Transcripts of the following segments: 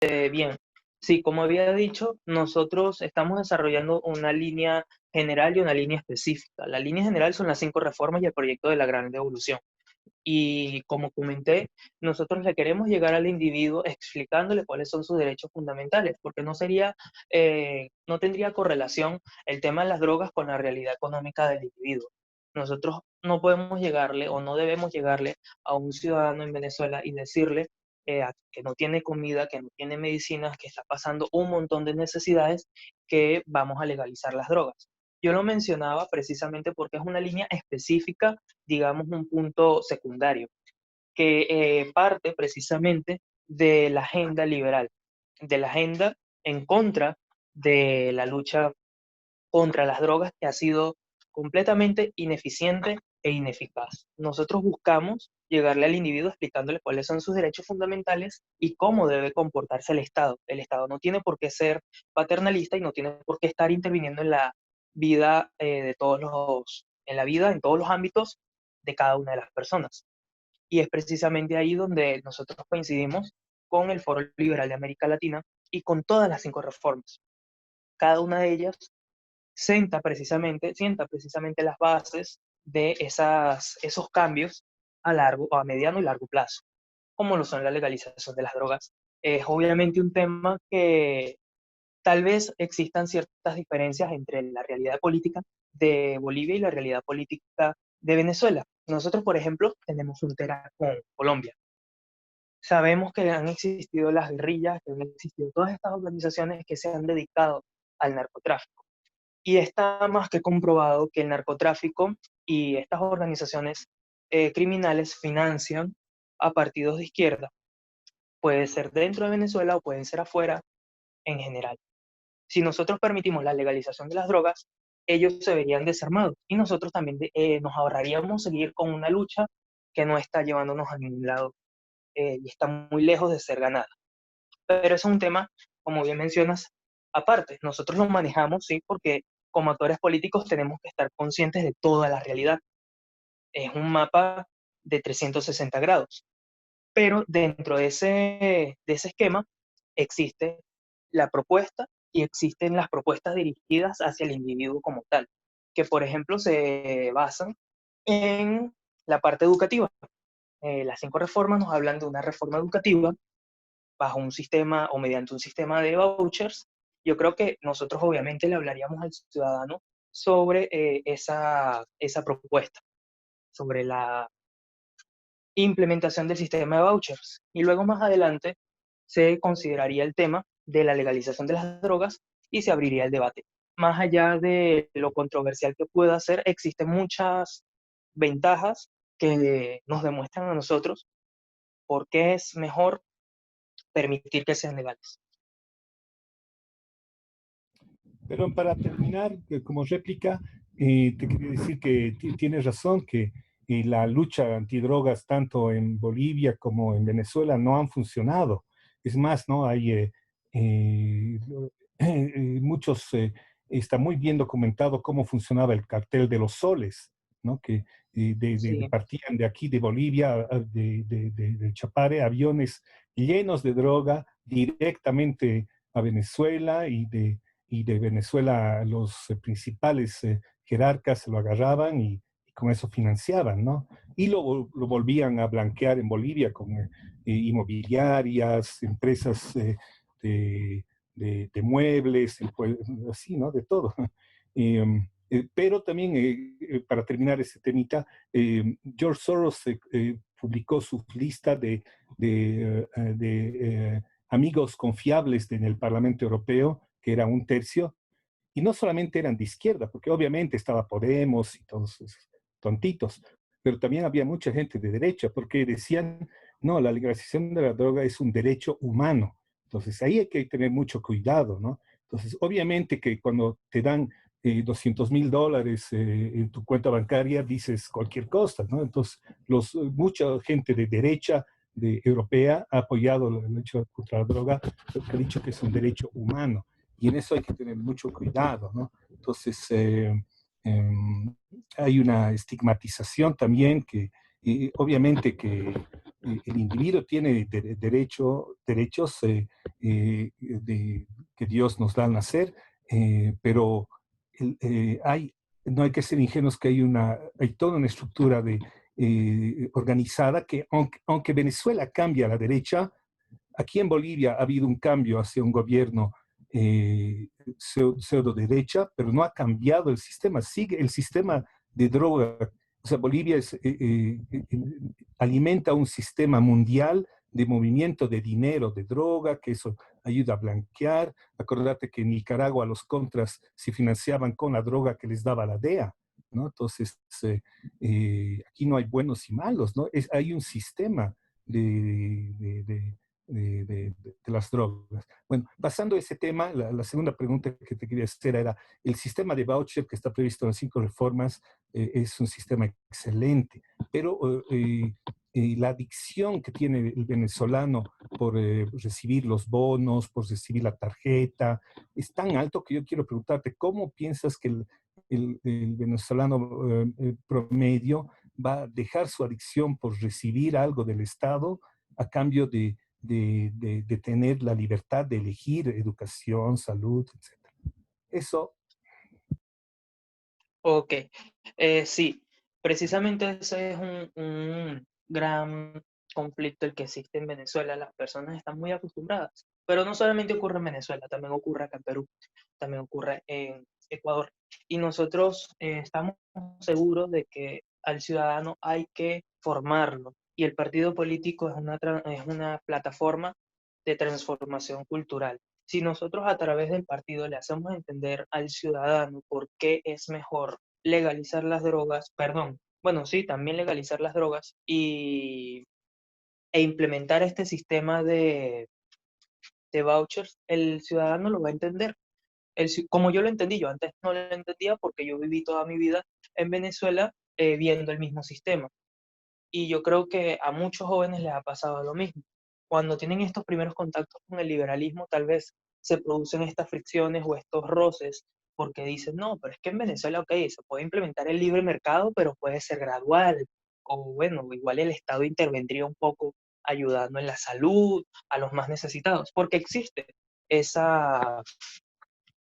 Bien, sí, como había dicho, nosotros estamos desarrollando una línea general y una línea específica. La línea general son las 5 reformas y el proyecto de la gran devolución. Y como comenté, nosotros le queremos llegar al individuo explicándole cuáles son sus derechos fundamentales, porque no tendría correlación el tema de las drogas con la realidad económica del individuo. Nosotros no podemos llegarle o no debemos llegarle a un ciudadano en Venezuela y decirle que no tiene comida, que no tiene medicinas, que está pasando un montón de necesidades, que vamos a legalizar las drogas. Yo lo mencionaba precisamente porque es una línea específica, digamos, un punto secundario, que parte precisamente de la agenda liberal, de la agenda en contra de la lucha contra las drogas, que ha sido completamente ineficiente e ineficaz. Nosotros buscamos llegarle al individuo explicándole cuáles son sus derechos fundamentales y cómo debe comportarse el Estado. El Estado no tiene por qué ser paternalista y no tiene por qué estar interviniendo en la vida en la vida, en todos los ámbitos de cada una de las personas. Y es precisamente ahí donde nosotros coincidimos con el Foro Liberal de América Latina y con todas las 5 reformas. Cada una de ellas sienta precisamente las bases de esos cambios a mediano y largo plazo, como lo son la legalización de las drogas. Es obviamente un tema que tal vez existan ciertas diferencias entre la realidad política de Bolivia y la realidad política de Venezuela. Nosotros, por ejemplo, tenemos frontera con Colombia. Sabemos que han existido las guerrillas, que han existido todas estas organizaciones que se han dedicado al narcotráfico. Y está más que comprobado que el narcotráfico y estas organizaciones criminales financian a partidos de izquierda. Puede ser dentro de Venezuela o pueden ser afuera en general. Si nosotros permitimos la legalización de las drogas, ellos se verían desarmados y nosotros también nos ahorraríamos seguir con una lucha que no está llevándonos a ningún lado y está muy lejos de ser ganada. Pero eso es un tema, como bien mencionas, aparte. Nosotros lo manejamos, sí, porque como actores políticos tenemos que estar conscientes de toda la realidad. Es un mapa de 360 grados. Pero dentro de ese esquema existe la propuesta y existen las propuestas dirigidas hacia el individuo como tal, que por ejemplo se basan en la parte educativa. Las 5 reformas nos hablan de una reforma educativa bajo un sistema o mediante un sistema de vouchers. Yo creo que nosotros obviamente le hablaríamos al ciudadano sobre esa propuesta, sobre la implementación del sistema de vouchers. Y luego más adelante se consideraría el tema de la legalización de las drogas y se abriría el debate. Más allá de lo controversial que pueda ser, existen muchas ventajas que nos demuestran a nosotros por qué es mejor permitir que sean legales. Pero para terminar, como réplica, te quería decir que tienes razón, que la lucha antidrogas tanto en Bolivia como en Venezuela no han funcionado. Es más, ¿no? Hay eh, muchos, está muy bien documentado cómo funcionaba el cartel de los soles, ¿no? Que Sí, partían de aquí, de Bolivia, de Chapare, aviones llenos de droga directamente a Venezuela y de Venezuela los principales jerarcas lo agarraban y con eso financiaban, ¿no? Y lo volvían a blanquear en Bolivia con inmobiliarias, empresas de muebles, pues, así, ¿no? De todo. Pero también, para terminar este temita, George Soros publicó su lista de amigos confiables en el Parlamento Europeo, que era un tercio, y no solamente eran de izquierda, porque obviamente estaba Podemos y todos esos tontitos, pero también había mucha gente de derecha, porque decían, no, la legalización de la droga es un derecho humano. Entonces ahí hay que tener mucho cuidado, ¿no? Entonces, obviamente que cuando te dan $200,000 en tu cuenta bancaria, dices cualquier cosa, ¿no? Entonces, mucha gente de derecha europea ha apoyado el hecho contra la droga, porque ha dicho que es un derecho humano y en eso hay que tener mucho cuidado, ¿no? Entonces, hay una estigmatización también que obviamente que el individuo tiene derechos que Dios nos da al nacer, pero no hay que ser ingenuos que hay toda una estructura organizada que, aunque Venezuela cambia a la derecha, aquí en Bolivia ha habido un cambio hacia un gobierno pseudo derecha, pero no ha cambiado el sistema, sigue el sistema de droga. O sea, Bolivia alimenta un sistema mundial de movimiento de dinero, de droga, que eso ayuda a blanquear. Acordate que en Nicaragua los contras se financiaban con la droga que les daba la DEA, ¿no? Entonces, aquí no hay buenos y malos, ¿no? Hay un sistema de, de, de de las drogas. Bueno, pasando a ese tema, la segunda pregunta que te quería hacer era, el sistema de voucher que está previsto en las 5 reformas es un sistema excelente, pero la adicción que tiene el venezolano por recibir los bonos, por recibir la tarjeta, es tan alto que yo quiero preguntarte, ¿cómo piensas que el venezolano promedio va a dejar su adicción por recibir algo del Estado a cambio de tener la libertad de elegir educación, salud, etcétera? Eso. Ok, sí, precisamente ese es un gran conflicto el que existe en Venezuela. Las personas están muy acostumbradas, pero no solamente ocurre en Venezuela, también ocurre acá en Perú, también ocurre en Ecuador. Y nosotros estamos seguros de que al ciudadano hay que formarlo. Y el partido político es una plataforma de transformación cultural. Si nosotros a través del partido le hacemos entender al ciudadano por qué es mejor legalizar las drogas, perdón, bueno, sí, también legalizar las drogas e implementar este sistema de vouchers, el ciudadano lo va a entender. Como yo lo entendí, yo antes no lo entendía porque yo viví toda mi vida en Venezuela viendo el mismo sistema. Y yo creo que a muchos jóvenes les ha pasado lo mismo. Cuando tienen estos primeros contactos con el liberalismo, tal vez se producen estas fricciones o estos roces, porque dicen, no, pero es que en Venezuela, ok, se puede implementar el libre mercado, pero puede ser gradual. O bueno, igual el Estado intervendría un poco ayudando en la salud, a los más necesitados, porque existe esa,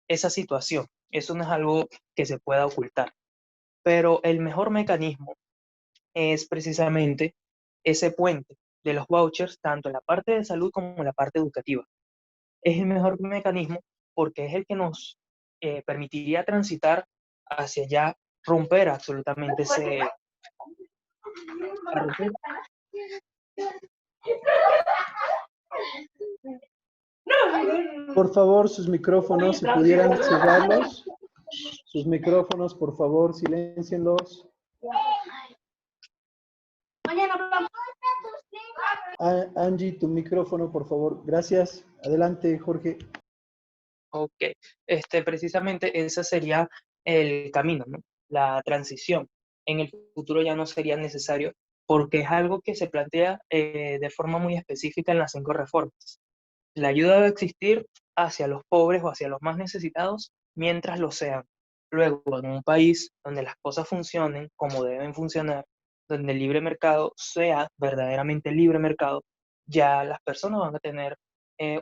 esa situación. Eso no es algo que se pueda ocultar. Pero el mejor mecanismo es precisamente ese puente de los vouchers, tanto en la parte de salud como en la parte educativa. Es el mejor mecanismo porque es el que nos permitiría transitar hacia allá, romper absolutamente romper. Por favor, sus micrófonos, si pudieran cerrarlos. Sus micrófonos, por favor, siléncienlos. Angie, tu micrófono, por favor. Gracias. Adelante, Jorge. Ok, precisamente ese sería el camino, ¿no? La transición. En el futuro ya no sería necesario porque es algo que se plantea de forma muy específica en las 5 reformas. La ayuda va a existir hacia los pobres o hacia los más necesitados mientras lo sean. Luego, en un país donde las cosas funcionen como deben funcionar, donde el libre mercado sea verdaderamente libre mercado, ya las personas van a tener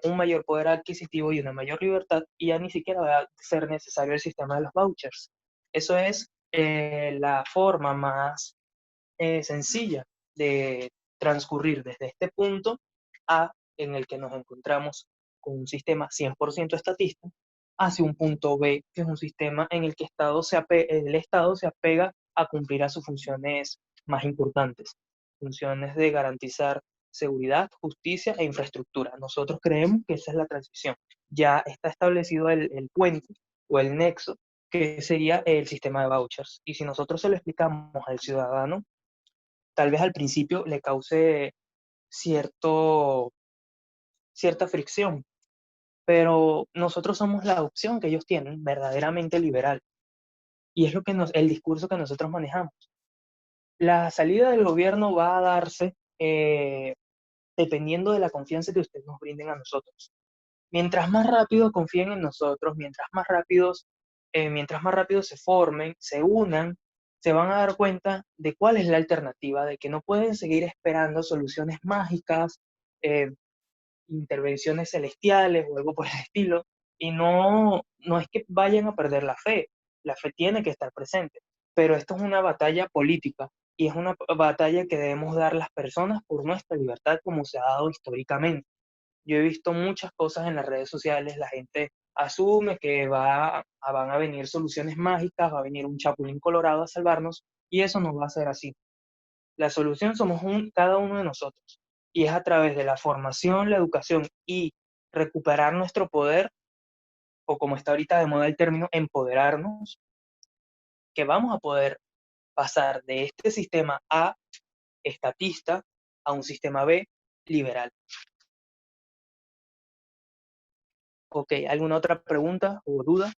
un mayor poder adquisitivo y una mayor libertad y ya ni siquiera va a ser necesario el sistema de los vouchers. Eso es la forma más sencilla de transcurrir desde este punto A en el que nos encontramos con un sistema 100% estatista hacia un punto B, que es un sistema en el que el Estado se apega a cumplir a sus funciones más importantes, funciones de garantizar seguridad, justicia e infraestructura. Nosotros creemos que esa es la transición. Ya está establecido el puente o el nexo, que sería el sistema de vouchers. Y si nosotros se lo explicamos al ciudadano, tal vez al principio le cause cierto, cierta fricción, pero nosotros somos la opción que ellos tienen, verdaderamente liberal. Y es el discurso que nosotros manejamos. La salida del gobierno va a darse dependiendo de la confianza que ustedes nos brinden a nosotros. Mientras más rápido confíen en nosotros, mientras más rápido se formen, se unan, se van a dar cuenta de cuál es la alternativa, de que no pueden seguir esperando soluciones mágicas, eh, intervenciones celestiales o algo por el estilo, y no es que vayan a perder la fe tiene que estar presente, pero esto es una batalla política y es una batalla que debemos dar las personas por nuestra libertad como se ha dado históricamente. Yo he visto muchas cosas en las redes sociales, la gente asume que van a venir soluciones mágicas, va a venir un chapulín colorado a salvarnos, y eso no va a ser así. La solución somos cada uno de nosotros, y es a través de la formación, la educación y recuperar nuestro poder, o como está ahorita de moda el término, empoderarnos, que vamos a poder pasar de este sistema A estatista a un sistema B liberal. Ok, ¿alguna otra pregunta o duda?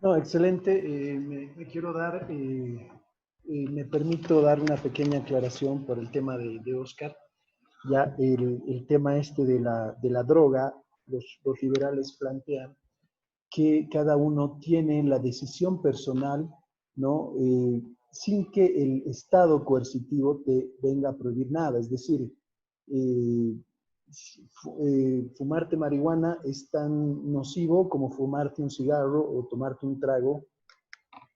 No, excelente. Me quiero dar, me permito dar una pequeña aclaración por el tema de Oscar. Ya el tema este de la droga, los liberales plantean que cada uno tiene la decisión personal, ¿no? Sin que el Estado coercitivo te venga a prohibir nada. Es decir, eh, fumarte marihuana es tan nocivo como fumarte un cigarro o tomarte un trago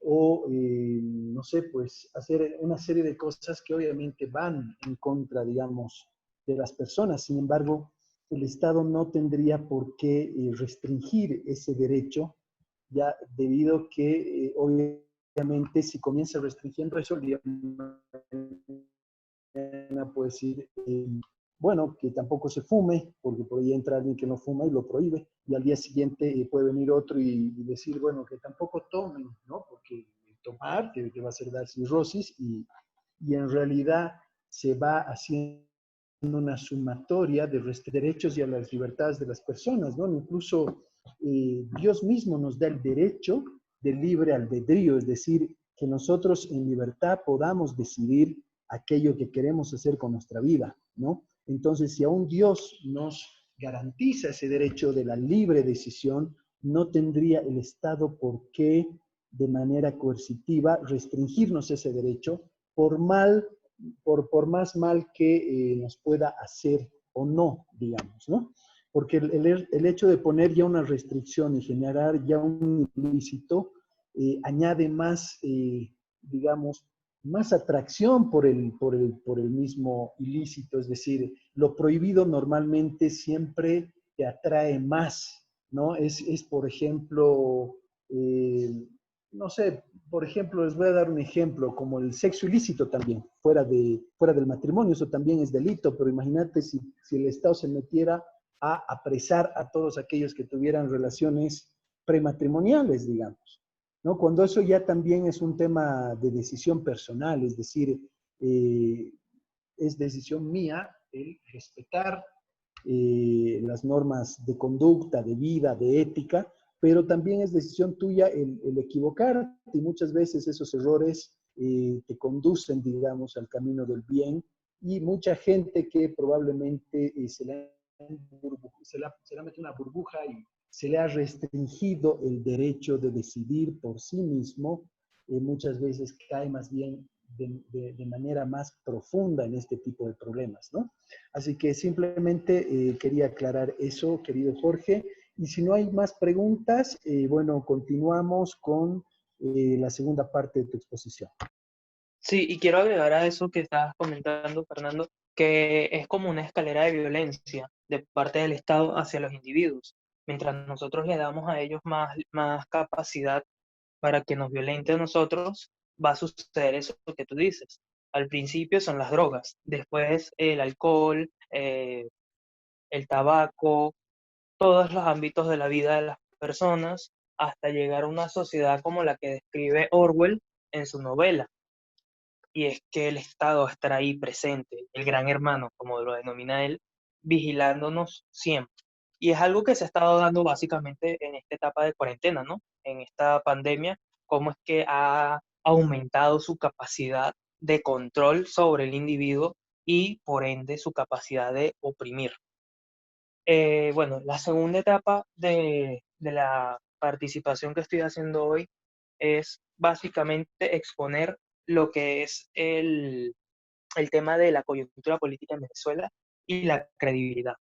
o, no sé, pues hacer una serie de cosas que obviamente van en contra, digamos, de las personas. Sin embargo, el Estado no tendría por qué restringir ese derecho, ya debido que, obviamente, si comienza restringiendo eso, el día puede decir, bueno, que tampoco se fume, porque por ahí entra alguien que no fuma y lo prohíbe, y al día siguiente puede venir otro y decir, bueno, que tampoco tomen, ¿no? Porque tomar te va a hacer dar cirrosis y en realidad se va haciendo una sumatoria de derechos y a las libertades de las personas, ¿no? Incluso Dios mismo nos da el derecho del libre albedrío, es decir, que nosotros en libertad podamos decidir aquello que queremos hacer con nuestra vida, ¿no? Entonces, si aún Dios nos garantiza ese derecho de la libre decisión, no tendría el Estado por qué, de manera coercitiva, restringirnos ese derecho por más mal que nos pueda hacer o no, digamos, ¿no? Porque el hecho de poner ya una restricción y generar ya un ilícito añade más, digamos, más atracción por el mismo ilícito, es decir, lo prohibido normalmente siempre te atrae más, ¿no? Por ejemplo, no sé, por ejemplo, les voy a dar un ejemplo, como el sexo ilícito también, fuera del matrimonio, eso también es delito, pero imagínate si el Estado se metiera a apresar a todos aquellos que tuvieran relaciones prematrimoniales, digamos, ¿no? Cuando eso ya también es un tema de decisión personal, es decir, eh, es decisión mía el respetar las normas de conducta, de vida, de ética, pero también es decisión tuya el equivocarte y muchas veces esos errores te conducen, digamos, al camino del bien y mucha gente que probablemente se le ha metido una burbuja y se le ha restringido el derecho de decidir por sí mismo, muchas veces cae más bien de manera más profunda en este tipo de problemas, ¿no? Así que simplemente quería aclarar eso, querido Jorge. Y si no hay más preguntas, bueno, continuamos con la segunda parte de tu exposición. Sí, y quiero agregar a eso que estabas comentando, Fernando, que es como una escalera de violencia de parte del Estado hacia los individuos. Mientras nosotros le damos a ellos más capacidad para que nos violente a nosotros, va a suceder eso que tú dices. Al principio son las drogas, después el alcohol, el tabaco, todos los ámbitos de la vida de las personas, hasta llegar a una sociedad como la que describe Orwell en su novela. Y es que el Estado estará ahí presente, el gran hermano, como lo denomina él, vigilándonos siempre. Y es algo que se ha estado dando básicamente en esta etapa de cuarentena, ¿no? En esta pandemia, cómo es que ha aumentado su capacidad de control sobre el individuo y por ende su capacidad de oprimir. Bueno, la segunda etapa de la participación que estoy haciendo hoy es básicamente exponer lo que es el tema de la coyuntura política en Venezuela y la credibilidad.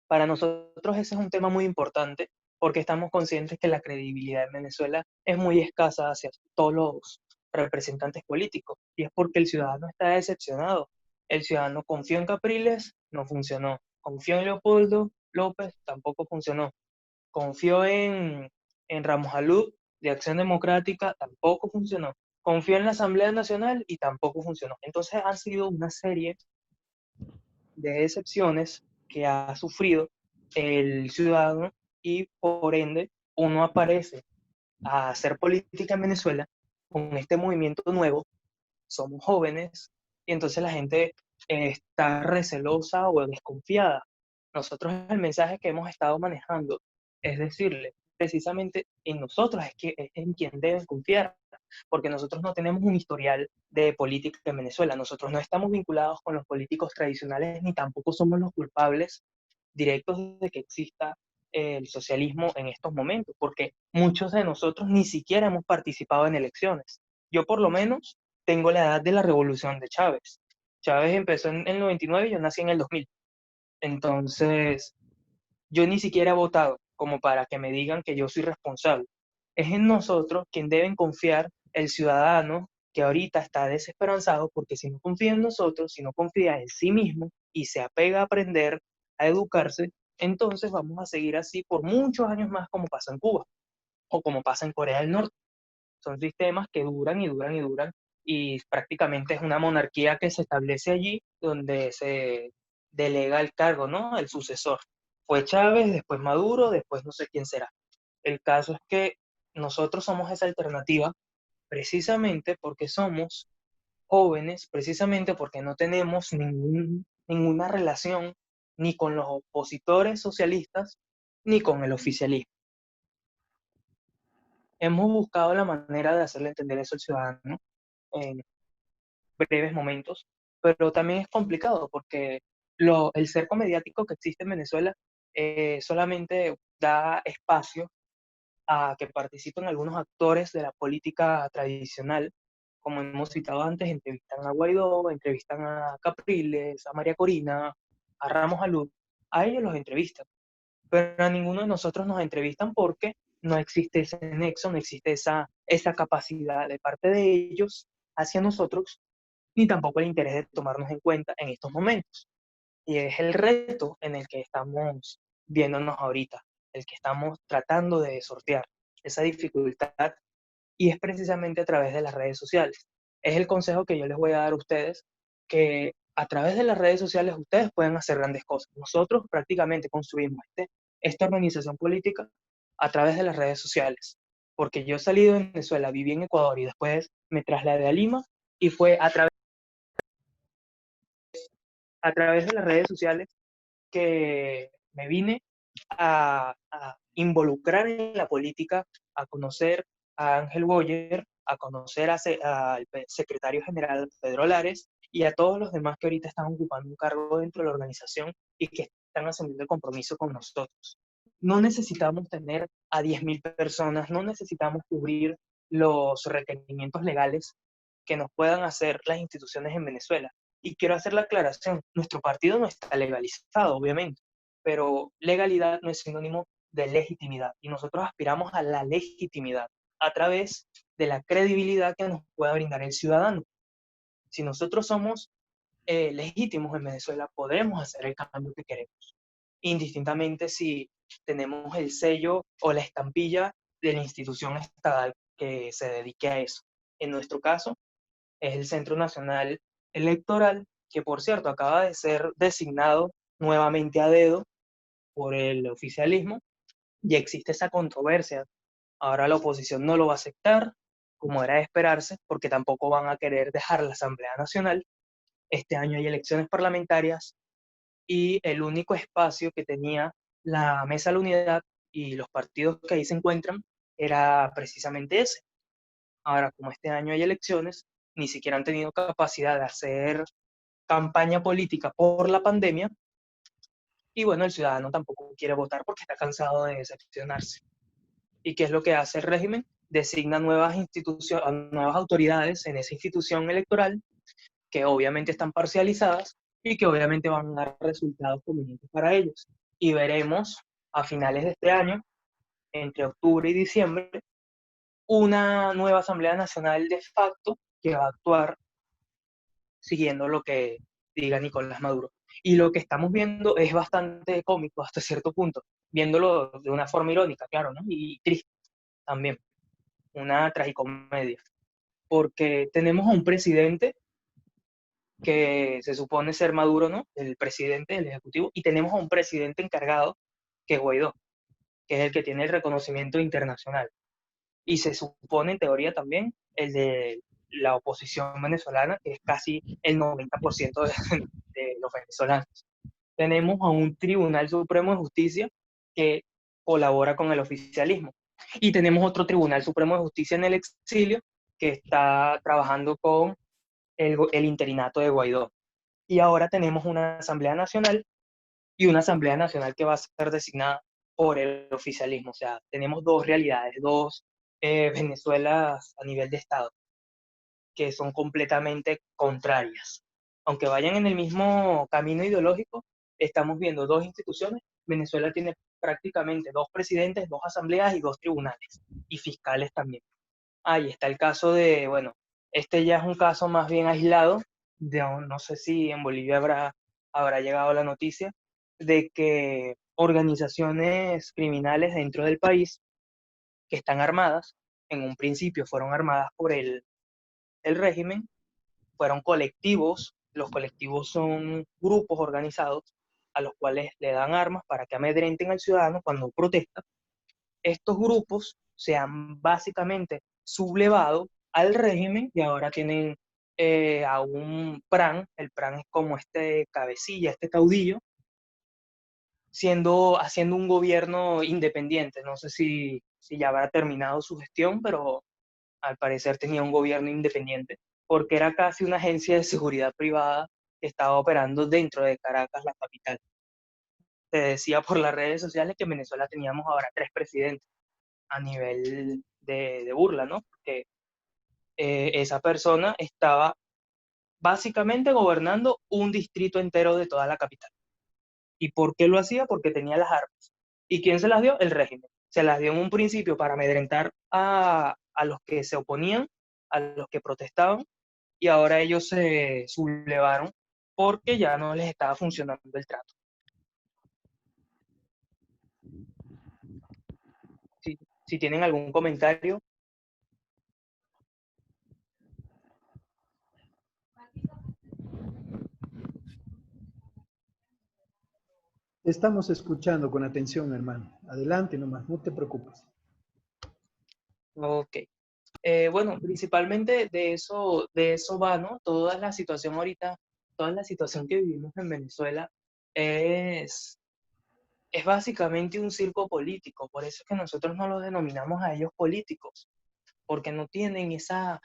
Para nosotros ese es un tema muy importante porque estamos conscientes que la credibilidad en Venezuela es muy escasa hacia todos los representantes políticos y es porque el ciudadano está decepcionado. El ciudadano confió en Capriles, no funcionó. Confió en Leopoldo López, tampoco funcionó. Confió en Ramos Alud, de Acción Democrática, tampoco funcionó. Confió en la Asamblea Nacional y tampoco funcionó. Entonces han sido una serie de excepciones que ha sufrido el ciudadano y por ende uno aparece a hacer política en Venezuela con este movimiento nuevo, somos jóvenes y entonces la gente está recelosa o desconfiada. Nosotros el mensaje que hemos estado manejando es decirle precisamente en nosotros es que es en quien deben confiar, porque nosotros no tenemos un historial de política en Venezuela, nosotros no estamos vinculados con los políticos tradicionales ni tampoco somos los culpables directos de que exista el socialismo en estos momentos, porque muchos de nosotros ni siquiera hemos participado en elecciones. Yo por lo menos tengo la edad de la revolución de Chávez. Chávez empezó en el 99 y yo nací en el 2000. Entonces, yo ni siquiera he votado como para que me digan que yo soy responsable. Es en nosotros quien deben confiar el ciudadano que ahorita está desesperanzado porque si no confía en nosotros, si no confía en sí mismo y se apega a aprender, a educarse, entonces vamos a seguir así por muchos años más como pasa en Cuba o como pasa en Corea del Norte. Son sistemas que duran y duran y duran y prácticamente es una monarquía que se establece allí donde se delega el cargo, ¿no? El sucesor. Fue Chávez, después Maduro, después no sé quién será. El caso es que nosotros somos esa alternativa precisamente porque somos jóvenes, precisamente porque no tenemos ninguna relación ni con los opositores socialistas ni con el oficialismo. Hemos buscado la manera de hacerle entender eso al ciudadano en breves momentos, pero también es complicado porque el cerco mediático que existe en Venezuela solamente da espacio a que participen algunos actores de la política tradicional, como hemos citado antes, entrevistan a Guaidó, entrevistan a Capriles, a María Corina, a Ramos Alud, a ellos los entrevistan, pero a ninguno de nosotros nos entrevistan porque no existe ese nexo, no existe esa capacidad de parte de ellos hacia nosotros, ni tampoco el interés de tomarnos en cuenta en estos momentos. Y es el reto en el que estamos viéndonos ahorita, el que estamos tratando de sortear esa dificultad y es precisamente a través de las redes sociales. Es el consejo que yo les voy a dar a ustedes, que a través de las redes sociales ustedes pueden hacer grandes cosas. Nosotros prácticamente construimos esta organización política a través de las redes sociales, porque yo salí de Venezuela, viví en Ecuador y después me trasladé a Lima y fue a través de las redes sociales que me vine a involucrar en la política, a conocer a Ángel Boyer, a conocer al secretario general Pedro Lares y a todos los demás que ahorita están ocupando un cargo dentro de la organización y que están asumiendo el compromiso con nosotros. No necesitamos tener a 10.000 personas, no necesitamos cubrir los requerimientos legales que nos puedan hacer las instituciones en Venezuela. Y quiero hacer la aclaración, nuestro partido no está legalizado, obviamente, pero legalidad no es sinónimo de legitimidad y nosotros aspiramos a la legitimidad a través de la credibilidad que nos pueda brindar el ciudadano. Si nosotros somos legítimos en Venezuela, podremos hacer el cambio que queremos, indistintamente si tenemos el sello o la estampilla de la institución estatal que se dedique a eso. En nuestro caso, es el Centro Nacional Electoral, que por cierto acaba de ser designado nuevamente a dedo por el oficialismo y existe esa controversia. Ahora la oposición no lo va a aceptar, como era de esperarse, porque tampoco van a querer dejar la Asamblea Nacional. Este año hay elecciones parlamentarias y el único espacio que tenía la Mesa de la Unidad y los partidos que ahí se encuentran era precisamente ese. Ahora, como este año hay elecciones, ni siquiera han tenido capacidad de hacer campaña política por la pandemia, Y bueno, el ciudadano tampoco quiere votar porque está cansado de decepcionarse. ¿Y qué es lo que hace el régimen? Designa nuevas instituciones, nuevas autoridades en esa institución electoral que obviamente están parcializadas y que obviamente van a dar resultados convenientes para ellos. Y veremos a finales de este año, entre octubre y diciembre, una nueva Asamblea Nacional de facto que va a actuar siguiendo lo que diga Nicolás Maduro. Y lo que estamos viendo es bastante cómico hasta cierto punto, viéndolo de una forma irónica, claro, ¿no? Y triste también, una tragicomedia, porque tenemos a un presidente que se supone ser Maduro, ¿no? El presidente, el ejecutivo, y tenemos a un presidente encargado, que es Guaidó, que es el que tiene el reconocimiento internacional. Y se supone, en teoría también, el de la oposición venezolana, que es casi el 90% de los venezolanos. Tenemos a un Tribunal Supremo de Justicia que colabora con el oficialismo. Y tenemos otro Tribunal Supremo de Justicia en el exilio que está trabajando con el interinato de Guaidó. Y ahora tenemos una Asamblea Nacional y una Asamblea Nacional que va a ser designada por el oficialismo. O sea, tenemos dos realidades, dos Venezuelas a nivel de Estado, que son completamente contrarias. Aunque vayan en el mismo camino ideológico, estamos viendo dos instituciones. Venezuela tiene prácticamente dos presidentes, dos asambleas y dos tribunales, y fiscales también. Ahí está el caso de, bueno, este ya es un caso más bien aislado, de, no sé si en Bolivia habrá llegado la noticia, de que organizaciones criminales dentro del país que están armadas, en un principio fueron armadas por el régimen, fueron colectivos, los colectivos son grupos organizados a los cuales le dan armas para que amedrenten al ciudadano cuando protesta. Estos grupos se han básicamente sublevado al régimen y ahora tienen a un PRAN, el PRAN es como este cabecilla, este caudillo, haciendo un gobierno independiente. No sé si ya habrá terminado su gestión, pero al parecer tenía un gobierno independiente, porque era casi una agencia de seguridad privada que estaba operando dentro de Caracas, la capital. Te decía por las redes sociales que en Venezuela teníamos ahora tres presidentes a nivel de burla, ¿no? Porque esa persona estaba básicamente gobernando un distrito entero de toda la capital. ¿Y por qué lo hacía? Porque tenía las armas. ¿Y quién se las dio? El régimen. Se las dio en un principio para amedrentar a los que se oponían, a los que protestaban, y ahora ellos se sublevaron porque ya no les estaba funcionando el trato. Si tienen algún comentario. Estamos escuchando con atención, hermano. Adelante nomás, no te preocupes. Ok. Bueno, principalmente de eso va, ¿no? Toda la situación ahorita, toda la situación que vivimos en Venezuela es, es básicamente un circo político. Por eso es que nosotros no los denominamos a ellos políticos, porque no tienen esa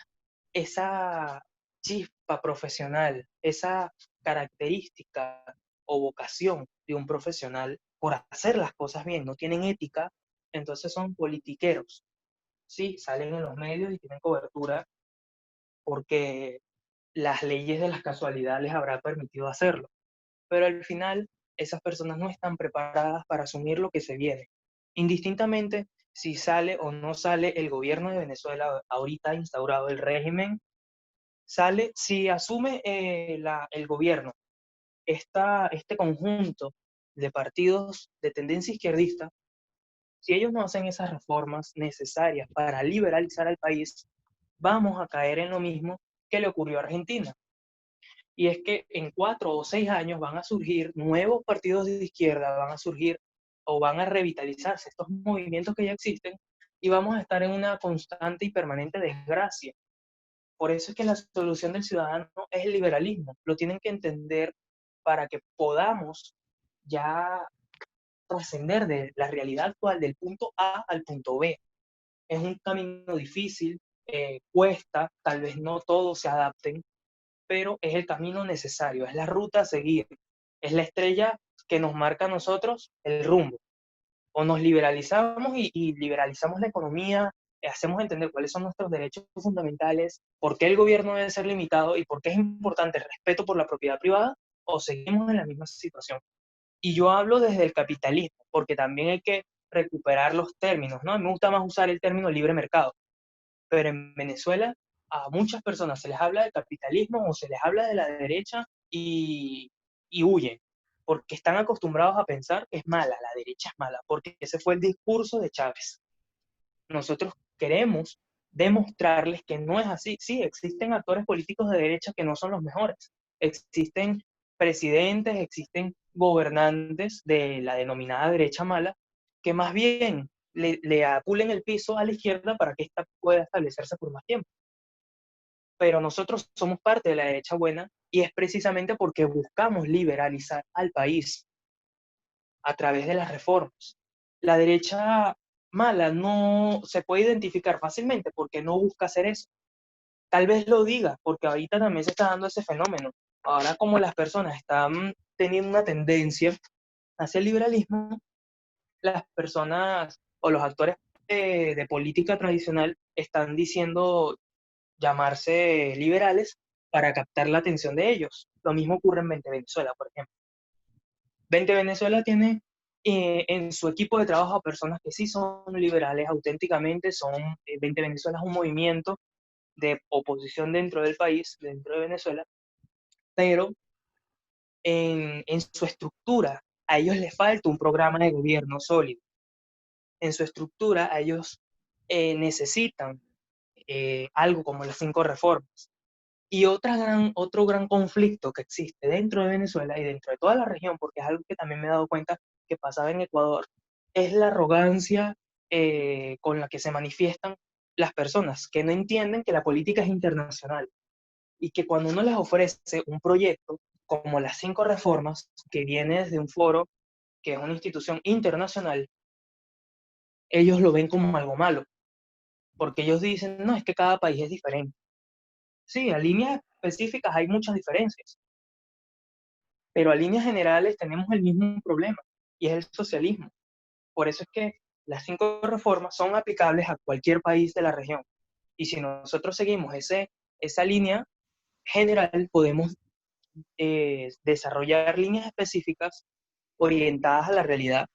chispa profesional, esa característica o vocación de un profesional por hacer las cosas bien, no tienen ética, entonces son politiqueros. Sí, salen en los medios y tienen cobertura porque las leyes de las casualidades les habrá permitido hacerlo. Pero al final, esas personas no están preparadas para asumir lo que se viene. Indistintamente si sale o no sale el gobierno de Venezuela ahorita instaurado, el régimen, sale, si asume el gobierno este conjunto de partidos de tendencia izquierdista, si ellos no hacen esas reformas necesarias para liberalizar al país, vamos a caer en lo mismo que le ocurrió a Argentina. Y es que en 4 o 6 años van a surgir nuevos partidos de izquierda, van a surgir o van a revitalizarse estos movimientos que ya existen y vamos a estar en una constante y permanente desgracia. Por eso es que la solución del ciudadano es el liberalismo. Lo tienen que entender para que podamos ya trascender de la realidad actual del punto A al punto B. Es un camino difícil, cuesta, tal vez no todos se adapten, pero es el camino necesario, es la ruta a seguir, es la estrella que nos marca a nosotros el rumbo. O nos liberalizamos y liberalizamos la economía, hacemos entender cuáles son nuestros derechos fundamentales, por qué el gobierno debe ser limitado y por qué es importante el respeto por la propiedad privada, o seguimos en la misma situación. Y yo hablo desde el capitalismo, porque también hay que recuperar los términos, ¿no? A mí me gusta más usar el término libre mercado, pero en Venezuela a muchas personas se les habla del capitalismo o se les habla de la derecha y huyen, porque están acostumbrados a pensar que es mala, la derecha es mala, porque ese fue el discurso de Chávez. Nosotros queremos demostrarles que no es así. Sí, existen actores políticos de derecha que no son los mejores. Existen presidentes, existen gobernantes de la denominada derecha mala, que más bien le apulen el piso a la izquierda para que ésta pueda establecerse por más tiempo. Pero nosotros somos parte de la derecha buena y es precisamente porque buscamos liberalizar al país a través de las reformas. La derecha mala no se puede identificar fácilmente porque no busca hacer eso. Tal vez lo diga, porque ahorita también se está dando ese fenómeno. Ahora como las personas están teniendo una tendencia hacia el liberalismo, las personas o los actores de política tradicional están diciendo llamarse liberales para captar la atención de ellos. Lo mismo ocurre en 20 Venezuela, por ejemplo. 20 Venezuela tiene en su equipo de trabajo a personas que sí son liberales auténticamente, 20 Venezuela es un movimiento de oposición dentro del país, dentro de Venezuela, pero en su estructura a ellos les falta un programa de gobierno sólido. En su estructura a ellos necesitan algo como las 5 reformas. Y otro gran conflicto que existe dentro de Venezuela y dentro de toda la región, porque es algo que también me he dado cuenta que pasaba en Ecuador, es la arrogancia con la que se manifiestan las personas que no entienden que la política es internacional y que cuando uno les ofrece un proyecto como las 5 reformas, que viene desde un foro, que es una institución internacional, ellos lo ven como algo malo, porque ellos dicen, no, es que cada país es diferente. Sí, a líneas específicas hay muchas diferencias, pero a líneas generales tenemos el mismo problema, y es el socialismo. Por eso es que las 5 reformas son aplicables a cualquier país de la región. Y si nosotros seguimos esa línea general, podemos desarrollar líneas específicas orientadas a la realidad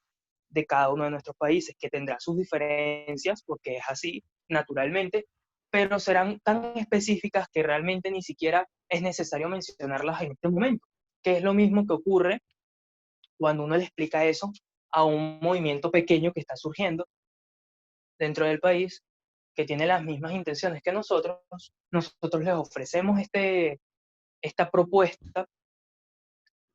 de cada uno de nuestros países, que tendrá sus diferencias, porque es así, naturalmente, pero serán tan específicas que realmente ni siquiera es necesario mencionarlas en este momento, que es lo mismo que ocurre cuando uno le explica eso a un movimiento pequeño que está surgiendo dentro del país, que tiene las mismas intenciones que nosotros les ofrecemos esta propuesta,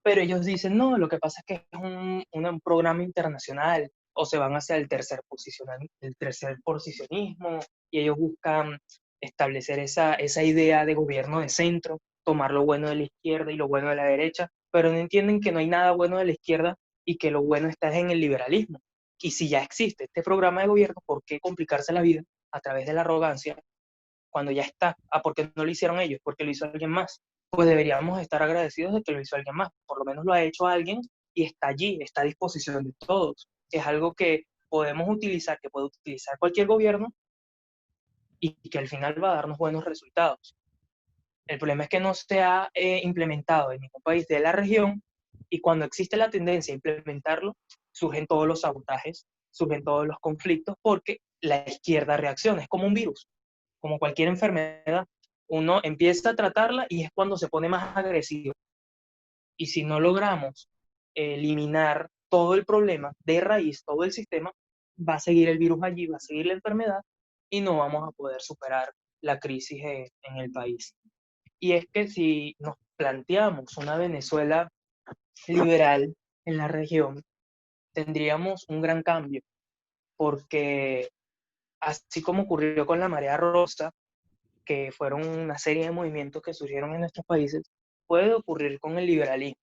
pero ellos dicen, no, lo que pasa es que es un programa internacional, o se van hacia el tercer posicionismo, y ellos buscan establecer esa idea de gobierno de centro, tomar lo bueno de la izquierda y lo bueno de la derecha, pero no entienden que no hay nada bueno de la izquierda y que lo bueno está en el liberalismo. Y si ya existe este programa de gobierno, ¿por qué complicarse la vida a través de la arrogancia cuando ya está? Ah, ¿por qué no lo hicieron ellos? Porque lo hizo alguien más. Pues deberíamos estar agradecidos de que lo hizo alguien más. Por lo menos lo ha hecho alguien y está allí, está a disposición de todos. Es algo que podemos utilizar, que puede utilizar cualquier gobierno y que al final va a darnos buenos resultados. El problema es que no se ha implementado en ningún país de la región y cuando existe la tendencia a implementarlo, surgen todos los sabotajes, surgen todos los conflictos porque la izquierda reacciona, es como un virus, como cualquier enfermedad. Uno empieza a tratarla y es cuando se pone más agresivo. Y si no logramos eliminar todo el problema de raíz, todo el sistema, va a seguir el virus allí, va a seguir la enfermedad y no vamos a poder superar la crisis en el país. Y es que si nos planteamos una Venezuela liberal en la región, tendríamos un gran cambio, porque así como ocurrió con la marea rosa, que fueron una serie de movimientos que surgieron en nuestros países, puede ocurrir con el liberalismo.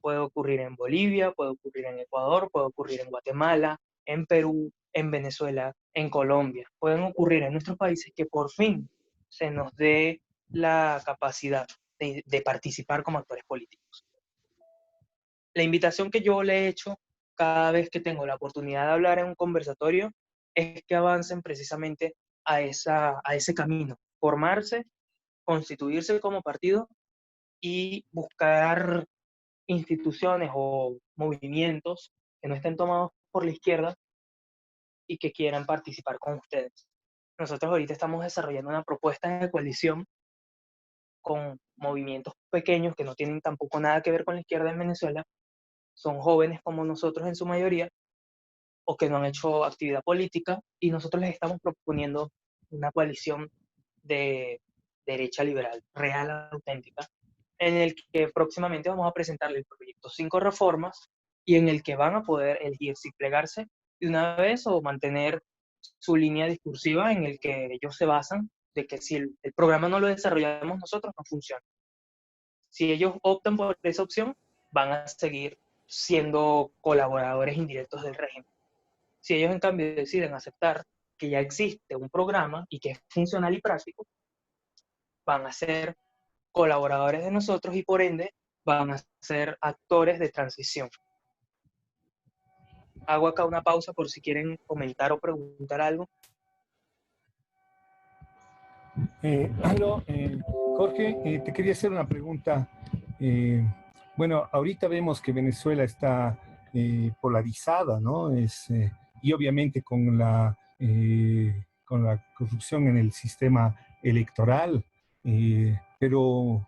Puede ocurrir en Bolivia, puede ocurrir en Ecuador, puede ocurrir en Guatemala, en Perú, en Venezuela, en Colombia. Pueden ocurrir en nuestros países que por fin se nos dé la capacidad de participar como actores políticos. La invitación que yo le he hecho cada vez que tengo la oportunidad de hablar en un conversatorio es que avancen precisamente a ese camino, formarse, constituirse como partido y buscar instituciones o movimientos que no estén tomados por la izquierda y que quieran participar con ustedes. Nosotros ahorita estamos desarrollando una propuesta de coalición con movimientos pequeños que no tienen tampoco nada que ver con la izquierda en Venezuela, son jóvenes como nosotros en su mayoría, o que no han hecho actividad política, y nosotros les estamos proponiendo una coalición de derecha liberal, real, auténtica, en el que próximamente vamos a presentarle el proyecto 5 reformas y en el que van a poder elegir si plegarse de una vez o mantener su línea discursiva en el que ellos se basan de que si el programa no lo desarrollamos nosotros, no funciona. Si ellos optan por esa opción, van a seguir siendo colaboradores indirectos del régimen. Si ellos en cambio deciden aceptar que ya existe un programa y que es funcional y práctico, van a ser colaboradores de nosotros y por ende van a ser actores de transición. Hago acá una pausa por si quieren comentar o preguntar algo. Jorge, te quería hacer una pregunta. Eh, bueno, ahorita vemos que Venezuela está polarizada, ¿no? Y obviamente con la corrupción en el sistema electoral, pero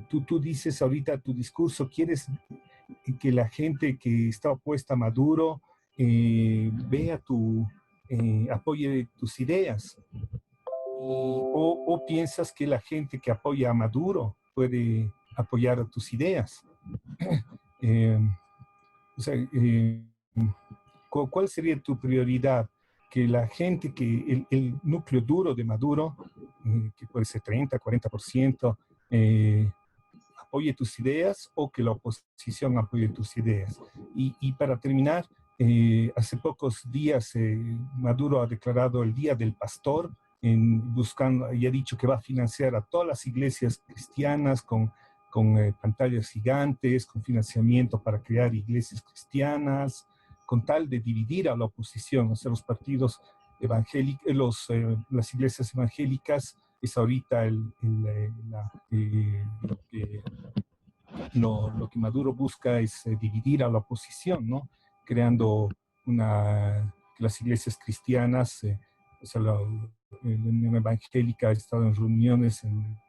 tú dices ahorita tu discurso, quieres que la gente que está opuesta a Maduro vea apoye tus ideas. O piensas que la gente que apoya a Maduro puede apoyar tus ideas. Eh, o sea, ¿cuál sería tu prioridad? Que la gente, el núcleo duro de Maduro, que puede ser 30, 40%, apoye tus ideas o que la oposición apoye tus ideas. Y para terminar, hace pocos días Maduro ha declarado el Día del Pastor buscando, y ha dicho que va a financiar a todas las iglesias cristianas con pantallas gigantes, con financiamiento para crear iglesias cristianas, con tal de dividir a la oposición, o sea, los partidos evangélicos, las iglesias evangélicas es ahorita lo que Maduro busca es dividir a la oposición, ¿no? Creando que las iglesias cristianas, o sea, la Unión Evangélica ha estado en reuniones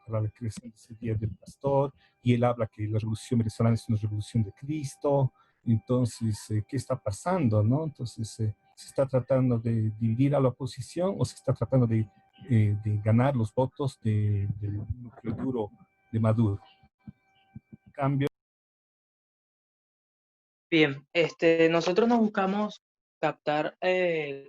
para la creación de ese Día del Pastor, y él habla que la revolución venezolana es una revolución de Cristo. Entonces, ¿qué está pasando, no? Entonces, ¿se está tratando de dividir a la oposición o se está tratando de ganar los votos del núcleo duro de Maduro? Cambio. Bien, nosotros nos buscamos captar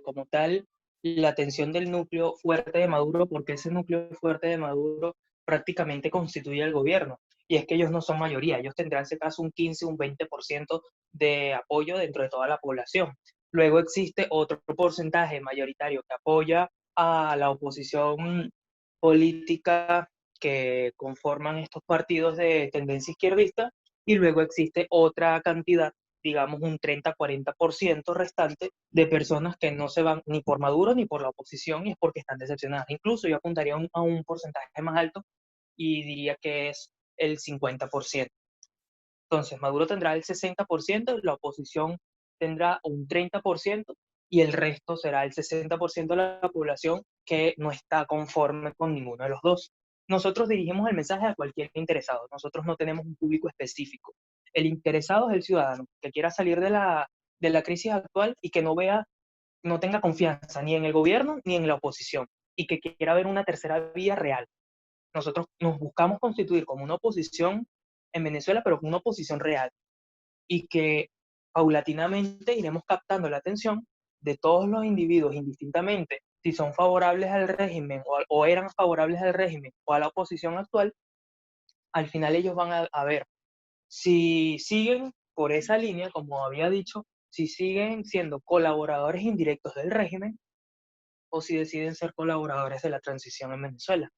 como tal la atención del núcleo fuerte de Maduro, porque ese núcleo fuerte de Maduro prácticamente constituye el gobierno. Y es que ellos no son mayoría, ellos tendrán, en ese caso, un 15, un 20% de apoyo dentro de toda la población. Luego existe otro porcentaje mayoritario que apoya a la oposición política que conforman estos partidos de tendencia izquierdista, y luego existe otra cantidad, digamos un 30-40% restante de personas que no se van ni por Maduro ni por la oposición, y es porque están decepcionadas. Incluso yo apuntaría a un porcentaje más alto y diría que es el 50%. Entonces, Maduro tendrá el 60%, la oposición tendrá un 30% y el resto será el 60% de la población que no está conforme con ninguno de los dos. Nosotros dirigimos el mensaje a cualquier interesado, nosotros no tenemos un público específico. El interesado es el ciudadano que quiera salir de la crisis actual y que no tenga confianza ni en el gobierno ni en la oposición, y que quiera ver una tercera vía real. Nosotros nos buscamos constituir como una oposición en Venezuela, pero una oposición real, y que paulatinamente iremos captando la atención de todos los individuos, indistintamente si son favorables al régimen o eran favorables al régimen o a la oposición actual. Al final ellos van a ver si siguen por esa línea, como había dicho, si siguen siendo colaboradores indirectos del régimen o si deciden ser colaboradores de la transición en Venezuela.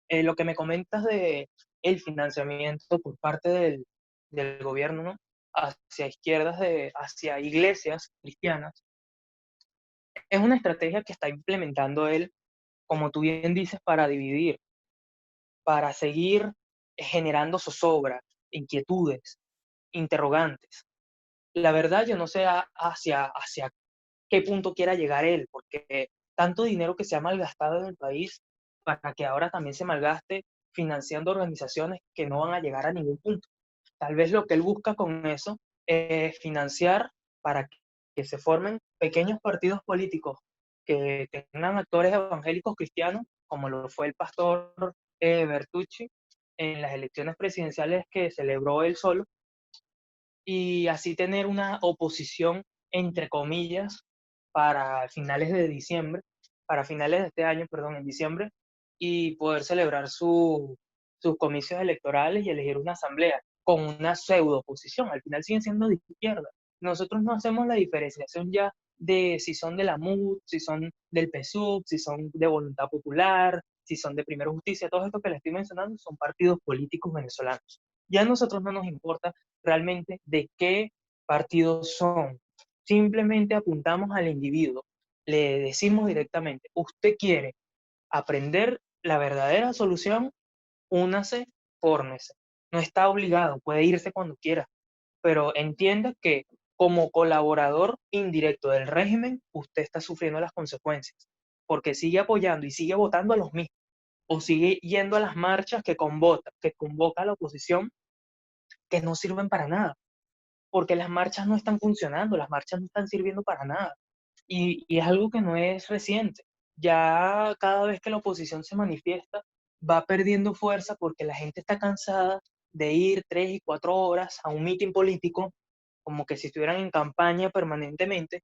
Lo que me comentas de el financiamiento por parte del gobierno, ¿no? hacia izquierdas, hacia iglesias cristianas, es una estrategia que está implementando él, como tú bien dices, para dividir, para seguir generando zozobra, inquietudes, interrogantes. La verdad, yo no sé hacia qué punto quiera llegar él, porque tanto dinero que se ha malgastado en el país para que ahora también se malgaste financiando organizaciones que no van a llegar a ningún punto. Tal vez lo que él busca con eso es financiar para que se formen pequeños partidos políticos que tengan actores evangélicos cristianos, como lo fue el pastor Bertucci en las elecciones presidenciales que celebró él solo, y así tener una oposición, entre comillas, para finales de diciembre, para finales de este año, perdón, en diciembre, y poder celebrar sus comicios electorales y elegir una asamblea con una pseudo oposición. Al final siguen siendo de izquierda. Nosotros no hacemos la diferenciación ya de si son de la MUD, si son del PSUV, si son de Voluntad Popular, si son de Primero Justicia. Todo esto que les estoy mencionando son partidos políticos venezolanos. Ya a nosotros no nos importa realmente de qué partidos son. Simplemente apuntamos al individuo. Le decimos directamente, usted quiere aprender la verdadera solución, únase, fórmese. No está obligado, puede irse cuando quiera, pero entienda que como colaborador indirecto del régimen, usted está sufriendo las consecuencias, porque sigue apoyando y sigue votando a los mismos, o sigue yendo a las marchas que convoca a la oposición, que no sirven para nada, porque las marchas no están funcionando, las marchas no están sirviendo para nada. Y es algo que no es reciente. Ya cada vez que la oposición se manifiesta, va perdiendo fuerza porque la gente está cansada de ir 3 y 4 horas a un mitin político, como que si estuvieran en campaña permanentemente,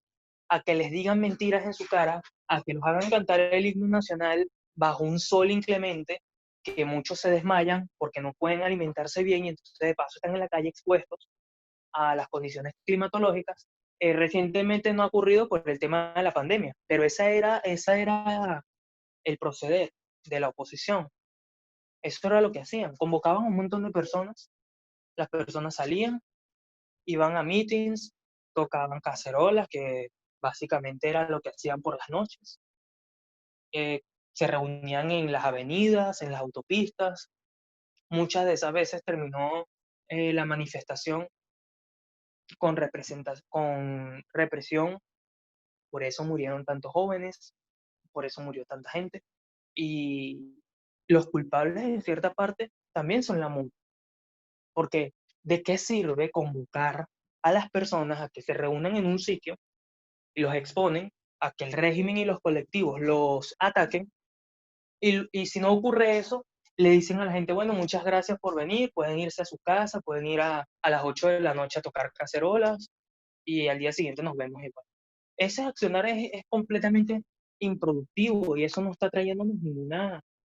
a que les digan mentiras en su cara, a que los hagan cantar el himno nacional bajo un sol inclemente, que muchos se desmayan porque no pueden alimentarse bien y entonces de paso están en la calle expuestos a las condiciones climatológicas. Recientemente no ha ocurrido por el tema de la pandemia, pero esa era el proceder de la oposición. Eso era lo que hacían. Convocaban a un montón de personas, las personas salían, iban a meetings, tocaban cacerolas, que básicamente era lo que hacían por las noches. Eh, Se reunían en las avenidas, en las autopistas. Muchas de esas veces terminó la manifestación con represión. Por eso murieron tantos jóvenes, por eso murió tanta gente. Y los culpables, en cierta parte, también son la MUD. Porque, ¿de qué sirve convocar a las personas a que se reúnan en un sitio y los exponen a que el régimen y los colectivos los ataquen? Y si no ocurre eso, le dicen a la gente, bueno, muchas gracias por venir, pueden irse a su casa, pueden ir a las 8 de la noche a tocar cacerolas y al día siguiente nos vemos igual. Ese accionar es completamente improductivo y eso no está trayéndonos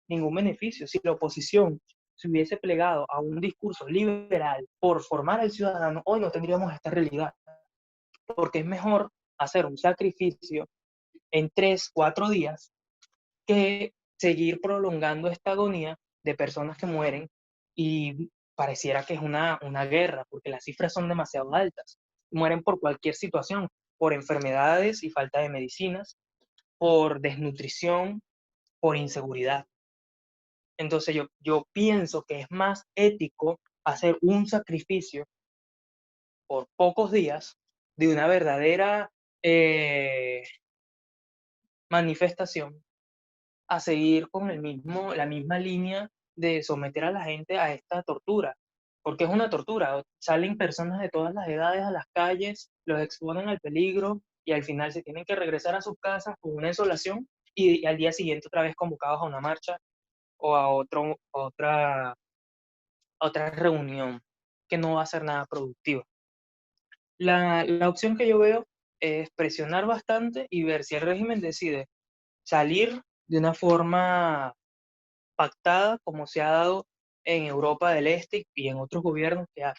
ningún beneficio. Si la oposición se hubiese plegado a un discurso liberal por formar al ciudadano, hoy no tendríamos esta realidad, porque es mejor hacer un sacrificio en 3, 4 días que seguir prolongando esta agonía de personas que mueren y pareciera que es una guerra, porque las cifras son demasiado altas. Mueren por cualquier situación, por enfermedades y falta de medicinas, por desnutrición, por inseguridad. Entonces yo pienso que es más ético hacer un sacrificio por pocos días de una verdadera eh, manifestación a seguir con la misma línea de someter a la gente a esta tortura, porque es una tortura. Salen personas de todas las edades a las calles, los exponen al peligro y al final se tienen que regresar a sus casas con una insolación y al día siguiente otra vez convocados a una marcha o a otra reunión que no va a ser nada productiva. La opción que yo veo es presionar bastante y ver si el régimen decide salir de una forma pactada, como se ha dado en Europa del Este y en otros gobiernos que ha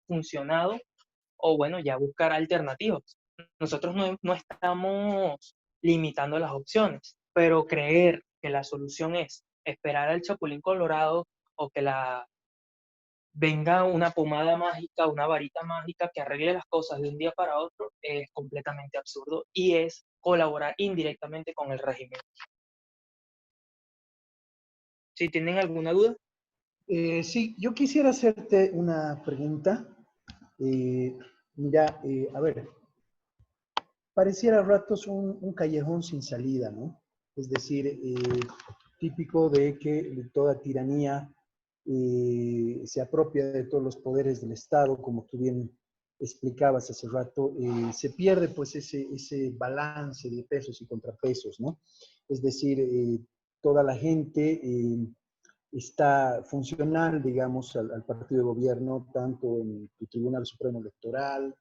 funcionado, o bueno, ya buscar alternativas. Nosotros no estamos limitando las opciones, pero creer que la solución es esperar al Chapulín Colorado o que venga una pomada mágica, una varita mágica que arregle las cosas de un día para otro, es completamente absurdo y es colaborar indirectamente con el régimen. Si tienen alguna duda. Sí, yo quisiera hacerte una pregunta. Mira, a ver, pareciera a ratos un callejón sin salida, ¿no? Es decir, típico de que toda tiranía se apropia de todos los poderes del Estado, como tú bien explicabas hace rato, se pierde pues ese balance de pesos y contrapesos, ¿no? Es decir, toda la gente está funcional, digamos, al partido de gobierno, tanto en el Tribunal Supremo Electoral,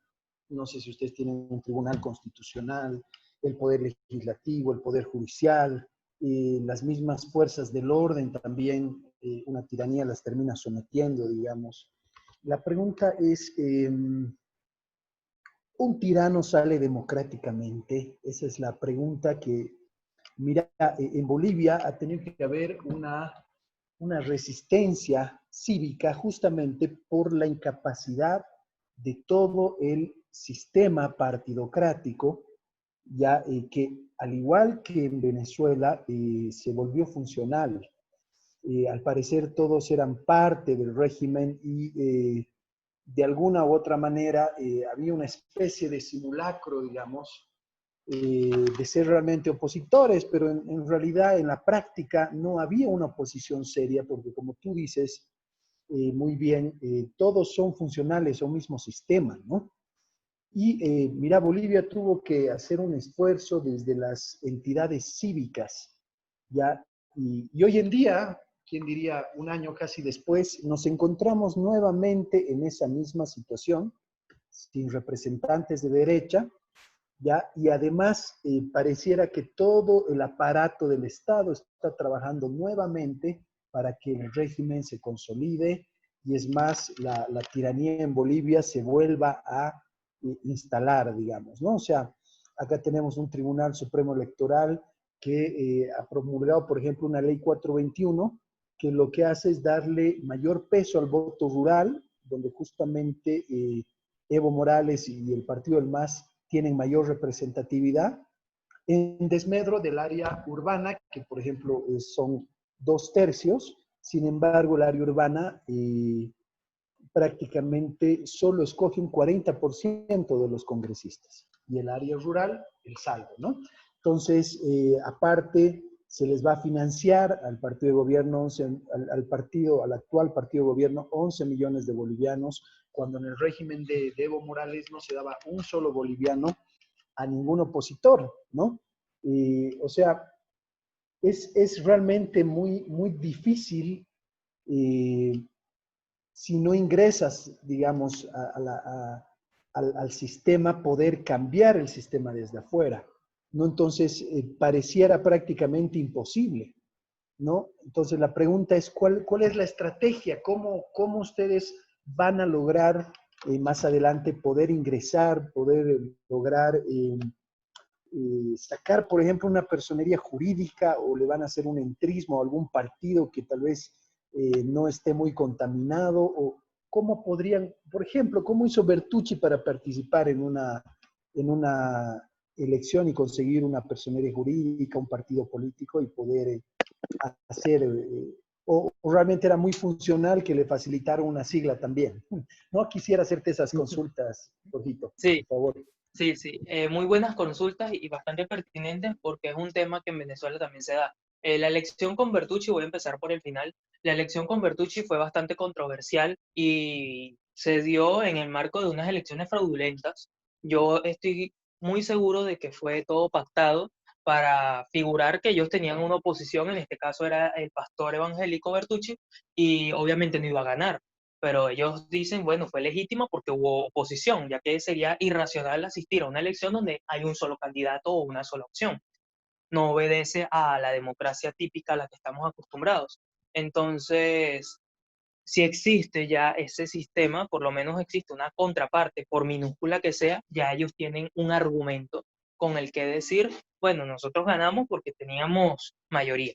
no sé si ustedes tienen un tribunal constitucional, el poder legislativo, el poder judicial, las mismas fuerzas del orden también, una tiranía las termina sometiendo, digamos. La pregunta es, ¿un tirano sale democráticamente? Esa es la pregunta que, mira, en Bolivia ha tenido que haber una resistencia cívica justamente por la incapacidad de todo el sistema partidocrático, ya que al igual que en Venezuela se volvió funcional. Al parecer todos eran parte del régimen y de alguna u otra manera había una especie de simulacro, digamos, de ser realmente opositores, pero en realidad en la práctica no había una oposición seria, porque como tú dices muy bien, todos son funcionales a un mismo sistema, ¿no? Y mira, Bolivia tuvo que hacer un esfuerzo desde las entidades cívicas, ¿ya? Y hoy en día, quién diría, un año casi después, nos encontramos nuevamente en esa misma situación, sin representantes de derecha, ¿ya? Y además pareciera que todo el aparato del Estado está trabajando nuevamente para que el régimen se consolide y es más, la tiranía en Bolivia se vuelva a instalar, digamos, ¿no? O sea, acá tenemos un Tribunal Supremo Electoral que ha promulgado, por ejemplo, una ley 421 que lo que hace es darle mayor peso al voto rural, donde justamente Evo Morales y el partido del MAS tienen mayor representatividad, en desmedro del área urbana, que por ejemplo son 2/3, sin embargo el área urbana prácticamente solo escoge un 40% de los congresistas y el área rural el saldo, ¿no? Entonces, aparte, se les va a financiar al partido de gobierno, al actual partido de gobierno, 11 millones de bolivianos, cuando en el régimen de Evo Morales no se daba un solo boliviano a ningún opositor, ¿no? O sea, es realmente muy difícil si no ingresas, digamos, al sistema, poder cambiar el sistema desde afuera, ¿no? Entonces, pareciera prácticamente imposible, ¿no? Entonces, la pregunta es, ¿cuál es la estrategia? ¿Cómo ustedes van a lograr más adelante poder ingresar, poder lograr sacar, por ejemplo, una personería jurídica o le van a hacer un entrismo a algún partido que tal vez no esté muy contaminado? ¿O cómo podrían, por ejemplo, cómo hizo Bertucci para participar en una elección y conseguir una personería jurídica, un partido político y poder hacer, o realmente era muy funcional que le facilitaron una sigla también? No quisiera hacerte esas consultas, Jorgito, Sí, por favor. sí, sí, muy buenas consultas y bastante pertinentes porque es un tema que en Venezuela también se da. La elección con Bertucci, voy a empezar por el final, la elección con Bertucci fue bastante controversial y se dio en el marco de unas elecciones fraudulentas. Yo estoy muy seguro de que fue todo pactado para figurar que ellos tenían una oposición, en este caso era el pastor evangélico Bertucci, y obviamente no iba a ganar, pero ellos dicen, bueno, fue legítima porque hubo oposición, ya que sería irracional asistir a una elección donde hay un solo candidato o una sola opción. No obedece a la democracia típica a la que estamos acostumbrados. Entonces, si existe ya ese sistema, por lo menos existe una contraparte, por minúscula que sea, ya ellos tienen un argumento con el que decir, bueno, nosotros ganamos porque teníamos mayoría.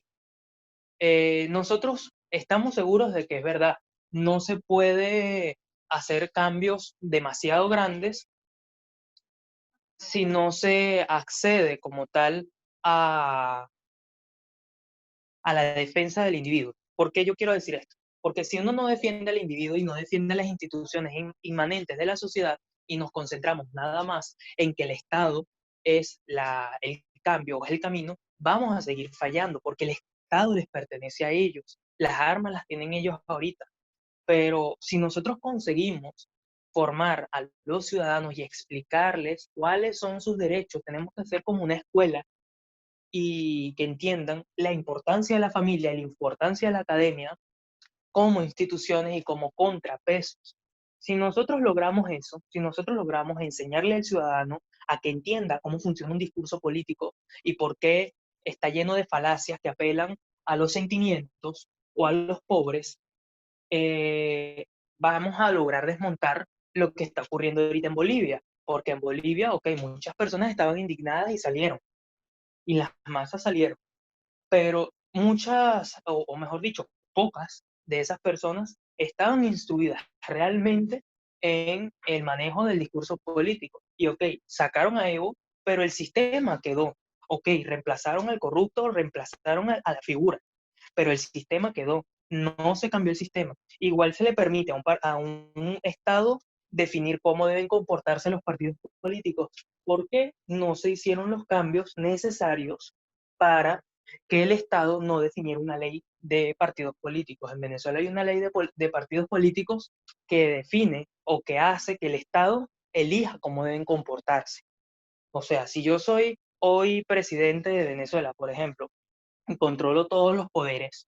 Nosotros estamos seguros de que es verdad, no se puede hacer cambios demasiado grandes si no se accede como tal a, a la defensa del individuo. ¿Por qué yo quiero decir esto? Porque si uno no defiende al individuo y no defiende las instituciones inmanentes de la sociedad y nos concentramos nada más en que el Estado es el cambio o es el camino, vamos a seguir fallando porque el Estado les pertenece a ellos. Las armas las tienen ellos ahorita. Pero si nosotros conseguimos formar a los ciudadanos y explicarles cuáles son sus derechos, tenemos que hacer como una escuela y que entiendan la importancia de la familia y la importancia de la academia como instituciones y como contrapesos. Si nosotros logramos eso, si nosotros logramos enseñarle al ciudadano a que entienda cómo funciona un discurso político y por qué está lleno de falacias que apelan a los sentimientos o a los pobres, vamos a lograr desmontar lo que está ocurriendo ahorita en Bolivia. Porque en Bolivia, ok, muchas personas estaban indignadas y salieron, y las masas salieron, pero muchas, o mejor dicho, pocas de esas personas estaban instruidas realmente en el manejo del discurso político. Y ok, sacaron a Evo, pero el sistema quedó. Ok, reemplazaron al corrupto, reemplazaron a la figura, pero el sistema quedó, no se cambió el sistema. Igual se le permite a un Estado definir cómo deben comportarse los partidos políticos, porque no se hicieron los cambios necesarios para que el Estado no definiera una ley de partidos políticos. En Venezuela hay una ley de partidos políticos que define o que hace que el Estado elija cómo deben comportarse. O sea, si yo soy hoy presidente de Venezuela, por ejemplo, y controlo todos los poderes,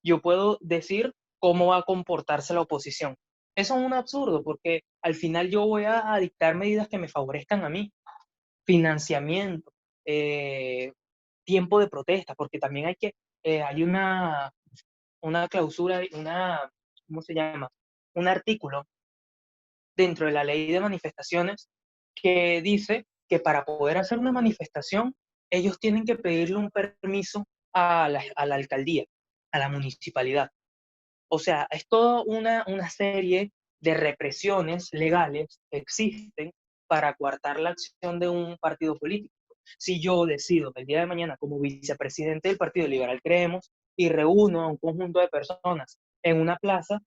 yo puedo decir cómo va a comportarse la oposición. Eso es un absurdo porque al final yo voy a dictar medidas que me favorezcan a mí, financiamiento, eh, tiempo de protesta, porque también hay una clausura, ¿cómo se llama? Un artículo dentro de la ley de manifestaciones que dice que para poder hacer una manifestación, ellos tienen que pedirle un permiso a la alcaldía, a la municipalidad. O sea, es toda una serie de represiones legales que existen para coartar la acción de un partido político. Si yo decido el día de mañana como vicepresidente del Partido Liberal Creemos y reúno a un conjunto de personas en una plaza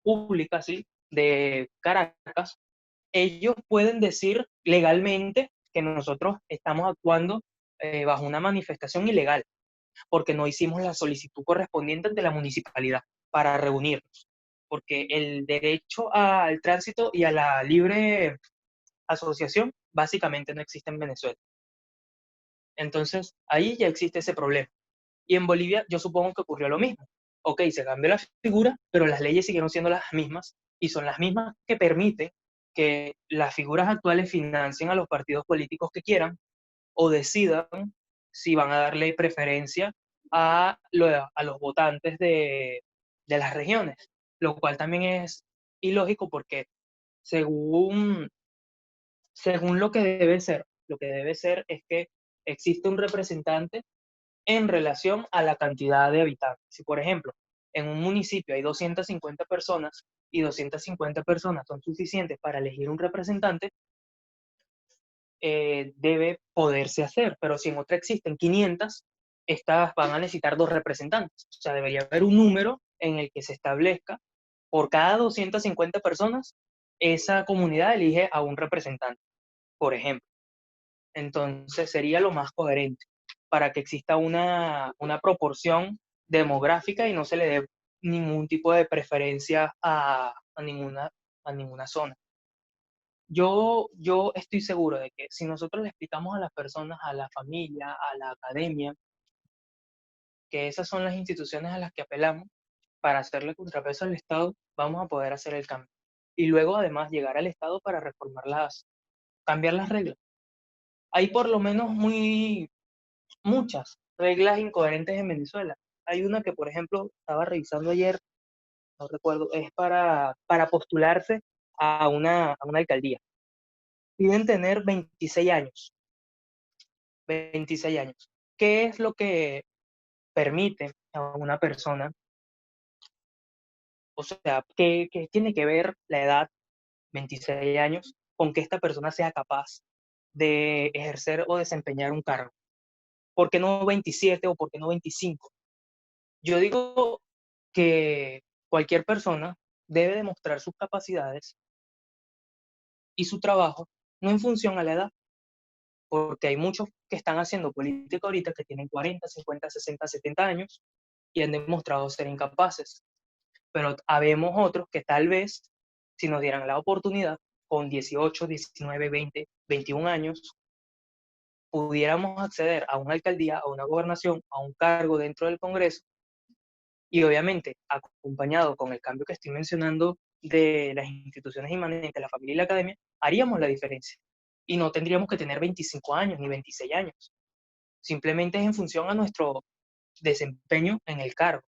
pública, ¿sí?, de Caracas, ellos pueden decir legalmente que nosotros estamos actuando bajo una manifestación ilegal porque no hicimos la solicitud correspondiente ante la municipalidad para reunirnos, porque el derecho al tránsito y a la libre asociación básicamente no existe en Venezuela. Entonces, ahí ya existe ese problema. Y en Bolivia yo supongo que ocurrió lo mismo. Ok, se cambió la figura, pero las leyes siguieron siendo las mismas y son las mismas que permiten que las figuras actuales financien a los partidos políticos que quieran o decidan si van a darle preferencia a los votantes de las regiones, lo cual también es ilógico porque según, según lo que debe ser es que existe un representante en relación a la cantidad de habitantes. Si, por ejemplo, en un municipio hay 250 personas y 250 personas son suficientes para elegir un representante, debe poderse hacer, pero si en otra existen 500, estas van a necesitar dos representantes. O sea, debería haber un número en el que se establezca por cada 250 personas, esa comunidad elige a un representante, por ejemplo. Entonces sería lo más coherente para que exista una proporción demográfica y no se le dé ningún tipo de preferencia a ninguna zona. Yo estoy seguro de que si nosotros le explicamos a las personas, a la familia, a la academia, que esas son las instituciones a las que apelamos para hacerle contrapeso al Estado, vamos a poder hacer el cambio. Y luego además llegar al Estado para cambiar las reglas. Hay por lo menos muchas reglas incoherentes en Venezuela. Hay una que, por ejemplo, estaba revisando ayer, no recuerdo, es para postularse a una alcaldía. Piden tener 26 años. 26 años. ¿Qué es lo que permite a una persona O sea, ¿qué tiene que ver la edad, 26 años, con que esta persona sea capaz de ejercer o desempeñar un cargo? ¿Por qué no 27 o por qué no 25? Yo digo que cualquier persona debe demostrar sus capacidades y su trabajo, no en función a la edad, porque hay muchos que están haciendo política ahorita que tienen 40, 50, 60, 70 años y han demostrado ser incapaces. Pero habemos otros que tal vez, si nos dieran la oportunidad, con 18, 19, 20, 21 años, pudiéramos acceder a una alcaldía, a una gobernación, a un cargo dentro del Congreso, y obviamente acompañado con el cambio que estoy mencionando de las instituciones inmanentes, la familia y la academia, haríamos la diferencia. Y no tendríamos que tener 25 años ni 26 años. Simplemente es en función a nuestro desempeño en el cargo.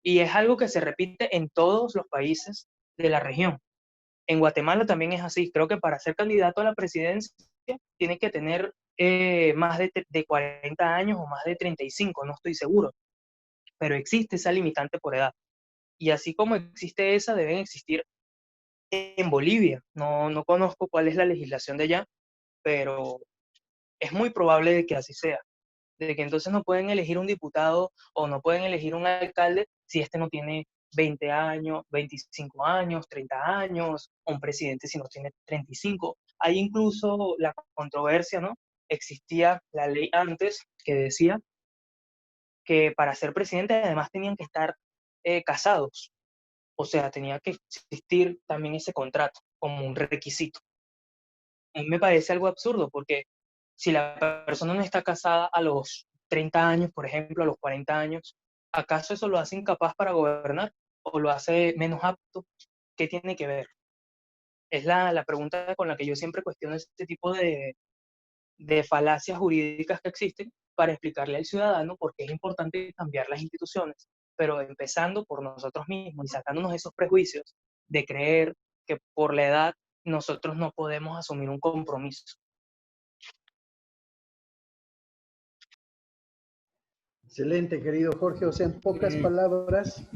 Y es algo que se repite en todos los países de la región. En Guatemala también es así. Creo que para ser candidato a la presidencia tiene que tener más de 40 años o más de 35, no estoy seguro. Pero existe esa limitante por edad. Y así como existe esa, deben existir en Bolivia. No conozco cuál es la legislación de allá, pero es muy probable de que así sea. De que entonces no pueden elegir un diputado o no pueden elegir un alcalde si este no tiene 20 años, 25 años, 30 años, o un presidente si no tiene 35. Hay incluso la controversia, ¿no? Existía la ley antes que decía que para ser presidente además tenían que estar casados. O sea, tenía que existir también ese contrato como un requisito. A mí me parece algo absurdo porque si la persona no está casada a los 30 años, por ejemplo, a los 40 años, ¿acaso eso lo hace incapaz para gobernar o lo hace menos apto? ¿Qué tiene que ver? Es la pregunta con la que yo siempre cuestiono este tipo de falacias jurídicas que existen para explicarle al ciudadano por qué es importante cambiar las instituciones, pero empezando por nosotros mismos y sacándonos esos prejuicios de creer que por la edad nosotros no podemos asumir un compromiso. Excelente, querido Jorge. O sea, en pocas palabras,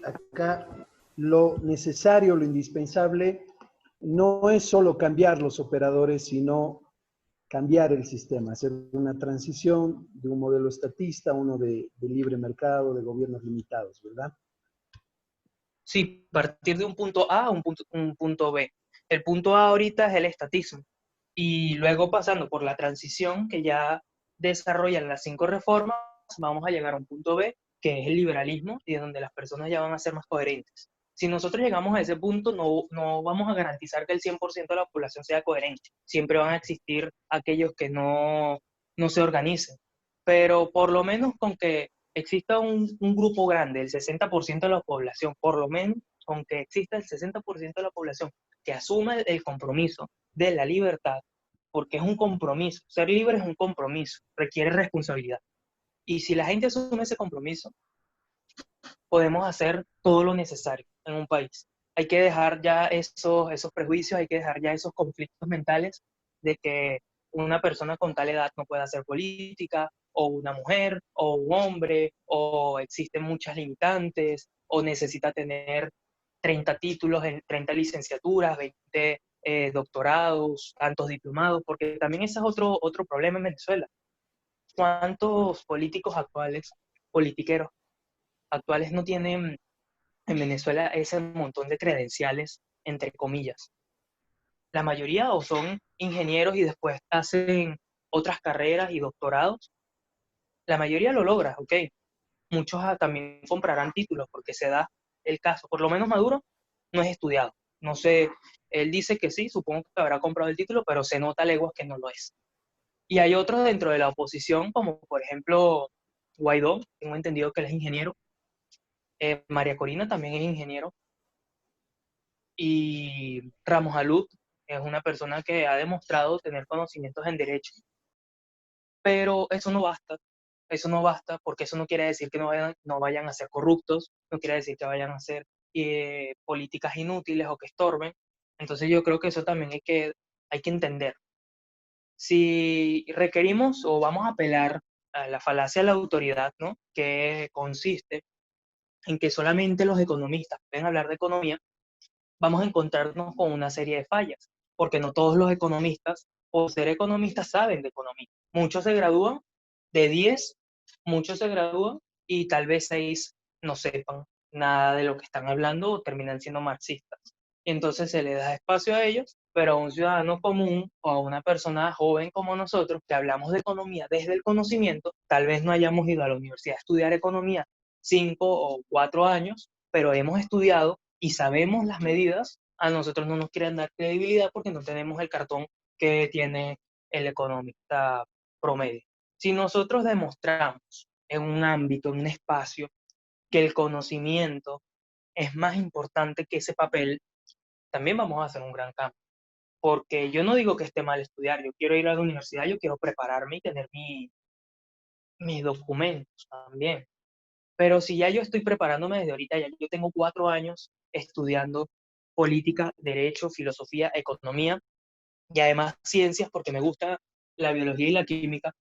acá lo necesario, lo indispensable, no es solo cambiar los operadores, sino cambiar el sistema, hacer una transición de un modelo estatista a uno de libre mercado, de gobiernos limitados, ¿verdad? Sí, partir de un punto A a un punto B. El punto A ahorita es el estatismo y luego pasando por la transición que ya desarrollan las 5 reformas, vamos a llegar a un punto B que es el liberalismo y donde las personas ya van a ser más coherentes. Si nosotros llegamos a ese punto, no vamos a garantizar que el 100% de la población sea coherente. Siempre van a existir aquellos que no se organicen. Pero por lo menos con que exista un grupo grande, el 60% de la población, por lo menos con que exista el 60% de la población que asuma el compromiso de la libertad, porque es un compromiso, ser libre es un compromiso, requiere responsabilidad. Y si la gente asume ese compromiso, podemos hacer todo lo necesario en un país. Hay que dejar ya esos prejuicios, hay que dejar ya esos conflictos mentales de que una persona con tal edad no puede hacer política, o una mujer, o un hombre, o existen muchas limitantes, o necesita tener 30 títulos, 30 licenciaturas, 20 doctorados, tantos diplomados, porque también ese es otro problema en Venezuela. ¿Cuántos políticos actuales, politiqueros actuales no tienen en Venezuela ese montón de credenciales, entre comillas? La mayoría o son ingenieros y después hacen otras carreras y doctorados. La mayoría lo logra, ok. Muchos también comprarán títulos porque se da el caso. Por lo menos Maduro no es estudiado. No sé, él dice que sí, supongo que habrá comprado el título, pero se nota a leguas que no lo es. Y hay otros dentro de la oposición, como por ejemplo Guaidó, tengo entendido que él es ingeniero. María Corina también es ingeniero. Y Ramos Alud es una persona que ha demostrado tener conocimientos en derecho, pero eso no basta porque eso no quiere decir que no vayan a ser corruptos, no quiere decir que vayan a hacer políticas inútiles o que estorben. Entonces yo creo que eso también hay que entender. Si requerimos o vamos a apelar a la falacia de la autoridad, ¿no? Que consiste en que solamente los economistas pueden hablar de economía, vamos a encontrarnos con una serie de fallas, porque no todos los economistas, por ser economistas, saben de economía. Muchos se gradúan de 10, muchos se gradúan y tal vez 6 no sepan nada de lo que están hablando o terminan siendo marxistas. Y entonces se le da espacio a ellos, pero a un ciudadano común o a una persona joven como nosotros, que hablamos de economía desde el conocimiento, tal vez no hayamos ido a la universidad a estudiar economía 5 o 4 años, pero hemos estudiado y sabemos las medidas, a nosotros no nos quieren dar credibilidad porque no tenemos el cartón que tiene el economista promedio. Si nosotros demostramos en un ámbito, en un espacio, que el conocimiento es más importante que ese papel, también vamos a hacer un gran cambio. Porque yo no digo que esté mal estudiar, yo quiero ir a la universidad, yo quiero prepararme y tener mis documentos también. Pero si ya yo estoy preparándome desde ahorita, ya yo tengo 4 años estudiando política, derecho, filosofía, economía y además ciencias porque me gusta la biología y la química.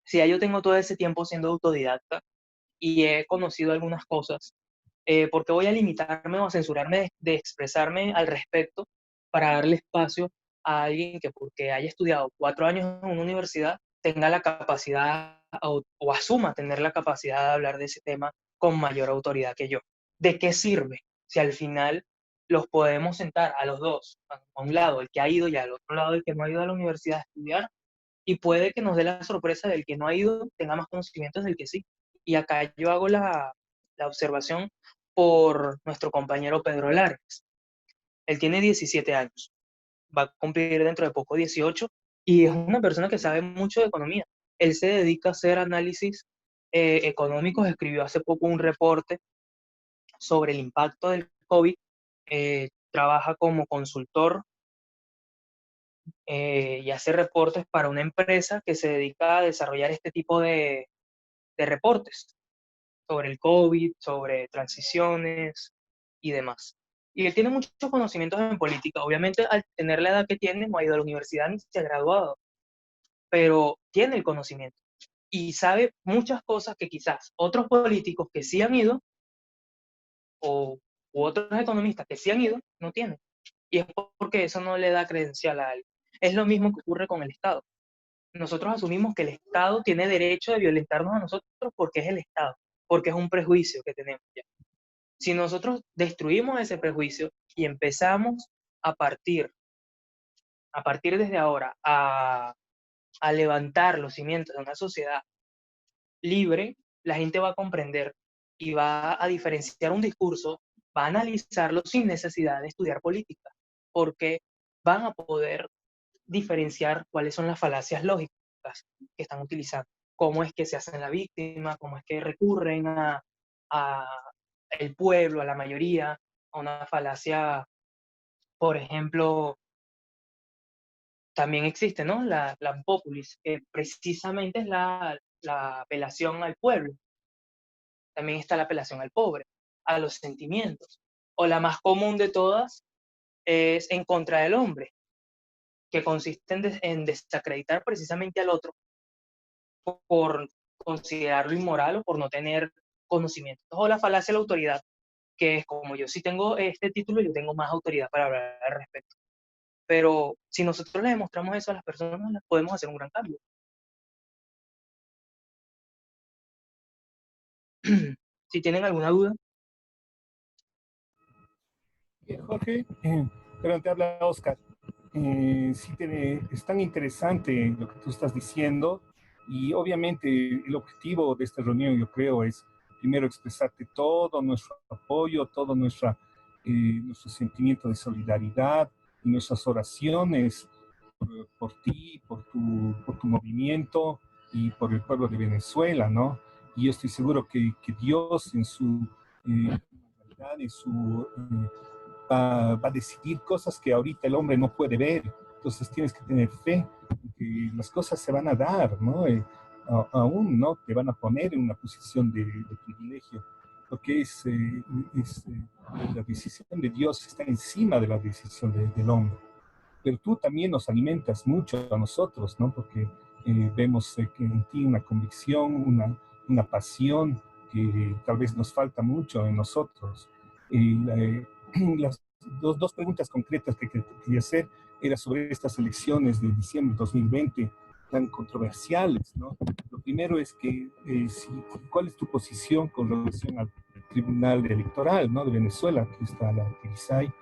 Si ya yo tengo todo ese tiempo siendo autodidacta y he conocido algunas cosas, ¿por qué voy a limitarme o a censurarme de expresarme al respecto para darle espacio a alguien que porque haya estudiado 4 años en una universidad tenga la capacidad o asuma tener la capacidad de hablar de ese tema con mayor autoridad que yo? ¿De qué sirve si al final los podemos sentar a los dos, a un lado el que ha ido y al otro lado el que no ha ido a la universidad a estudiar, y puede que nos dé la sorpresa del que no ha ido tenga más conocimientos del que sí? Y acá yo hago la observación por nuestro compañero Pedro Lares. Él tiene 17 años, va a cumplir dentro de poco 18 y es una persona que sabe mucho de economía. Él se dedica a hacer análisis económicos, escribió hace poco un reporte sobre el impacto del COVID, trabaja como consultor y hace reportes para una empresa que se dedica a desarrollar este tipo de reportes sobre el COVID, sobre transiciones y demás. Y él tiene muchos conocimientos en política. Obviamente, al tener la edad que tiene, no ha ido a la universidad ni se ha graduado, pero tiene el conocimiento y sabe muchas cosas que quizás otros políticos que sí han ido o u otros economistas que sí han ido no tienen. Y es porque eso no le da credencial a alguien. Es lo mismo que ocurre con el Estado. Nosotros asumimos que el Estado tiene derecho de violentarnos a nosotros porque es el Estado, porque es un prejuicio que tenemos ya. Si nosotros destruimos ese prejuicio y empezamos a partir, a partir desde ahora a levantar los cimientos de una sociedad libre, la gente va a comprender y va a diferenciar un discurso, va a analizarlo sin necesidad de estudiar política, porque van a poder diferenciar cuáles son las falacias lógicas que están utilizando, cómo es que se hacen la víctima, cómo es que recurren a el pueblo, a la mayoría, a una falacia, por ejemplo, también existe, ¿no? La populis, que precisamente es la apelación al pueblo. También está la apelación al pobre, a los sentimientos. O la más común de todas es en contra del hombre, que consiste en desacreditar precisamente al otro por considerarlo inmoral o por no tener conocimiento. O la falacia de la autoridad, que es como yo sí tengo este título, yo tengo más autoridad para hablar al respecto. Pero si nosotros le demostramos eso a las personas, podemos hacer un gran cambio. Si tienen alguna duda. Jorge, pero te habla Oscar. Sí, es tan interesante lo que tú estás diciendo y obviamente el objetivo de esta reunión, yo creo, es primero expresarte todo nuestro apoyo, todo nuestro sentimiento de solidaridad, nuestras oraciones por ti, por tu movimiento y por el pueblo de Venezuela, ¿no? Y yo estoy seguro que Dios en su realidad, en su va a decidir cosas que ahorita el hombre no puede ver. Entonces tienes que tener fe que las cosas se van a dar, ¿no? Aún, ¿no? Te van a poner en una posición de privilegio, porque la decisión de Dios está encima de la decisión del hombre. Pero tú también nos alimentas mucho a nosotros, ¿no? Porque vemos que en ti una convicción, una pasión que tal vez nos falta mucho en nosotros. Y las dos preguntas concretas que quería hacer era sobre estas elecciones de diciembre de 2020 tan controversiales, ¿no? Lo primero es que, ¿cuál es tu posición con relación al Tribunal Electoral, ¿no? De Venezuela, que está la TIRISAI?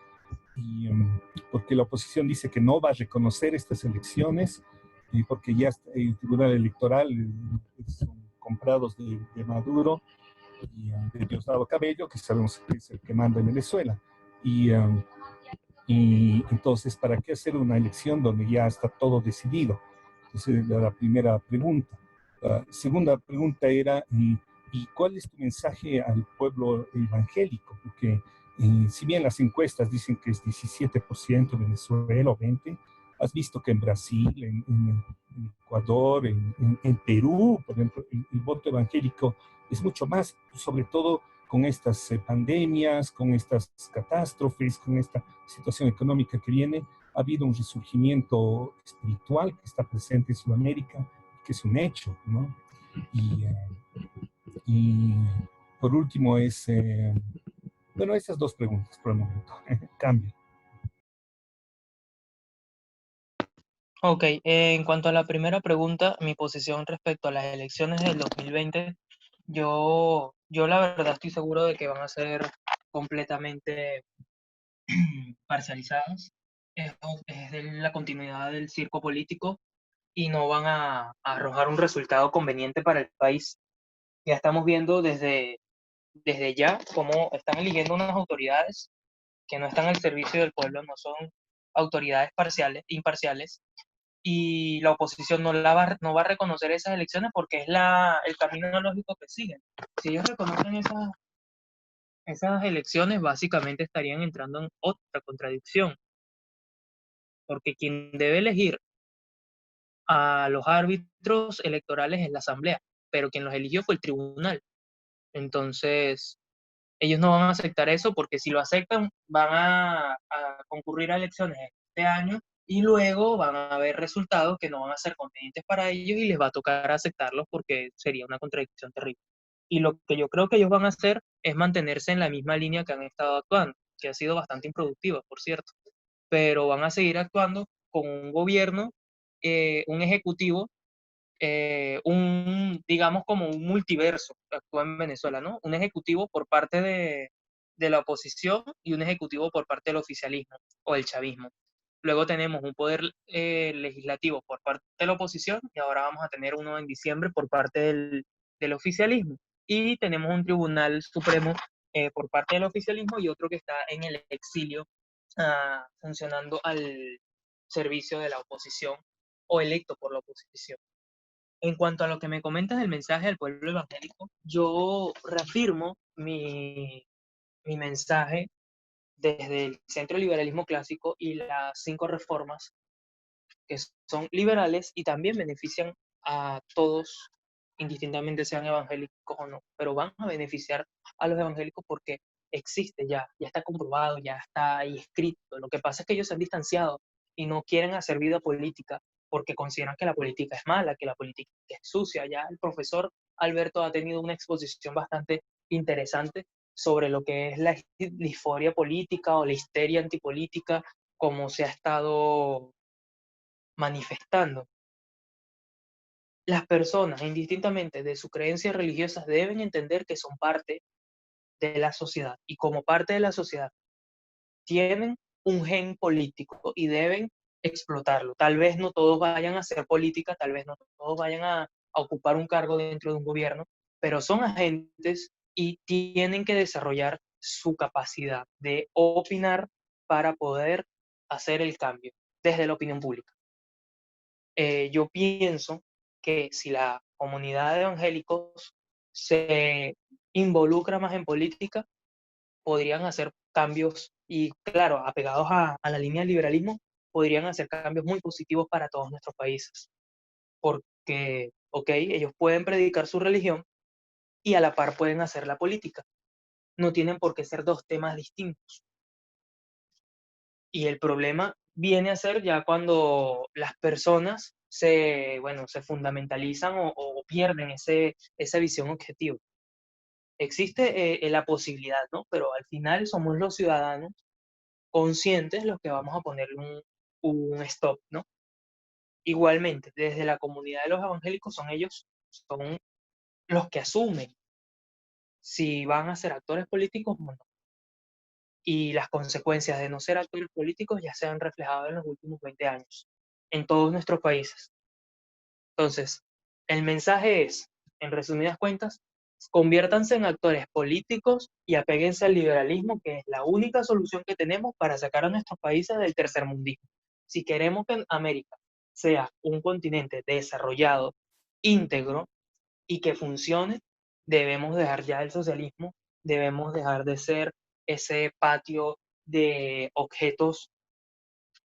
Y, porque la oposición dice que no va a reconocer estas elecciones, porque ya el Tribunal Electoral son comprados de Maduro y de Diosdado Cabello, que sabemos que es el que manda en Venezuela. Y entonces, ¿para qué hacer una elección donde ya está todo decidido? Entonces, la primera pregunta. La segunda pregunta era, ¿y cuál es tu mensaje al pueblo evangélico? Porque si bien las encuestas dicen que es 17% en Venezuela o 20%, has visto que en Brasil, en Ecuador, en Perú, por ejemplo, el voto evangélico es mucho más, sobre todo con estas pandemias, con estas catástrofes, con esta situación económica que viene. Ha habido un resurgimiento espiritual que está presente en Sudamérica, que es un hecho, ¿no? Y por último bueno, esas dos preguntas por el momento. Cambio. Ok, en cuanto a la primera pregunta, mi posición respecto a las elecciones del 2020, yo la verdad estoy seguro de que van a ser completamente parcializadas. Es de la continuidad del circo político y no van a arrojar un resultado conveniente para el país. Ya estamos viendo desde ya cómo están eligiendo unas autoridades que no están al servicio del pueblo, no son autoridades imparciales, y la oposición no va a reconocer esas elecciones porque es el camino lógico que siguen. Si ellos reconocen esas elecciones, básicamente estarían entrando en otra contradicción, porque quien debe elegir a los árbitros electorales es la Asamblea, pero quien los eligió fue el tribunal. Entonces, ellos no van a aceptar eso porque si lo aceptan, van a concurrir a elecciones este año y luego van a haber resultados que no van a ser convenientes para ellos y les va a tocar aceptarlos porque sería una contradicción terrible. Y lo que yo creo que ellos van a hacer es mantenerse en la misma línea que han estado actuando, que ha sido bastante improductiva, por cierto, pero van a seguir actuando con un gobierno, un ejecutivo, digamos como un multiverso que actúa en Venezuela, ¿no? Un ejecutivo por parte de la oposición y un ejecutivo por parte del oficialismo o del chavismo. Luego tenemos un poder legislativo por parte de la oposición y ahora vamos a tener uno en diciembre por parte del oficialismo. Y tenemos un tribunal supremo por parte del oficialismo y otro que está en el exilio funcionando al servicio de la oposición o electo por la oposición. En cuanto a lo que me comentas del mensaje del pueblo evangélico, yo reafirmo mi mensaje desde el centro del liberalismo clásico y las 5 reformas que son liberales y también benefician a todos, indistintamente sean evangélicos o no, pero van a beneficiar a los evangélicos porque existe ya está comprobado, ya está ahí escrito. Lo que pasa es que ellos se han distanciado y no quieren hacer vida política porque consideran que la política es mala, que la política es sucia. Ya el profesor Alberto ha tenido una exposición bastante interesante sobre lo que es la disforia política o la histeria antipolítica, como se ha estado manifestando. Las personas, indistintamente de sus creencias religiosas, deben entender que son parte de la sociedad y como parte de la sociedad tienen un gen político y deben explotarlo. Tal vez no todos vayan a hacer política, tal vez no todos vayan a ocupar un cargo dentro de un gobierno, pero son agentes y tienen que desarrollar su capacidad de opinar para poder hacer el cambio desde la opinión pública. Yo pienso que si la comunidad de evangélicos se involucra más en política, podrían hacer cambios y, claro, apegados a la línea del liberalismo, podrían hacer cambios muy positivos para todos nuestros países. Porque, ok, ellos pueden predicar su religión y a la par pueden hacer la política. No tienen por qué ser dos temas distintos. Y el problema viene a ser ya cuando las personas se fundamentalizan o pierden esa visión objetiva. existe la posibilidad, ¿no? Pero al final somos los ciudadanos conscientes los que vamos a ponerle un stop, ¿no? Igualmente, desde la comunidad de los evangélicos son los que asumen si van a ser actores políticos o no. Y las consecuencias de no ser actores políticos ya se han reflejado en los últimos 20 años, en todos nuestros países. Entonces, el mensaje es, en resumidas cuentas, conviértanse en actores políticos y apéguense al liberalismo, que es la única solución que tenemos para sacar a nuestros países del tercermundismo. Si queremos que América sea un continente desarrollado, íntegro y que funcione, debemos dejar ya el socialismo, debemos dejar de ser ese patio de objetos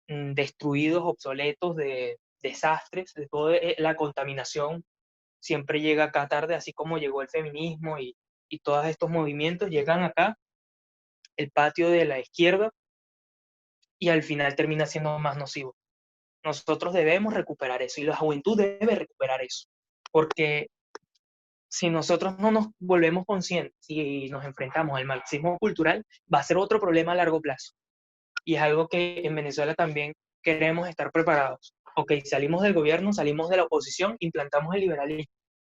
destruidos, obsoletos, de desastres, de toda la contaminación. Siempre llega acá tarde, así como llegó el feminismo y todos estos movimientos llegan acá, el patio de la izquierda, y al final termina siendo más nocivo. Nosotros debemos recuperar eso y la juventud debe recuperar eso, porque si nosotros no nos volvemos conscientes y nos enfrentamos al marxismo cultural, va a ser otro problema a largo plazo. Y es algo que en Venezuela también queremos estar preparados. Ok, salimos del gobierno, salimos de la oposición, implantamos el liberalismo,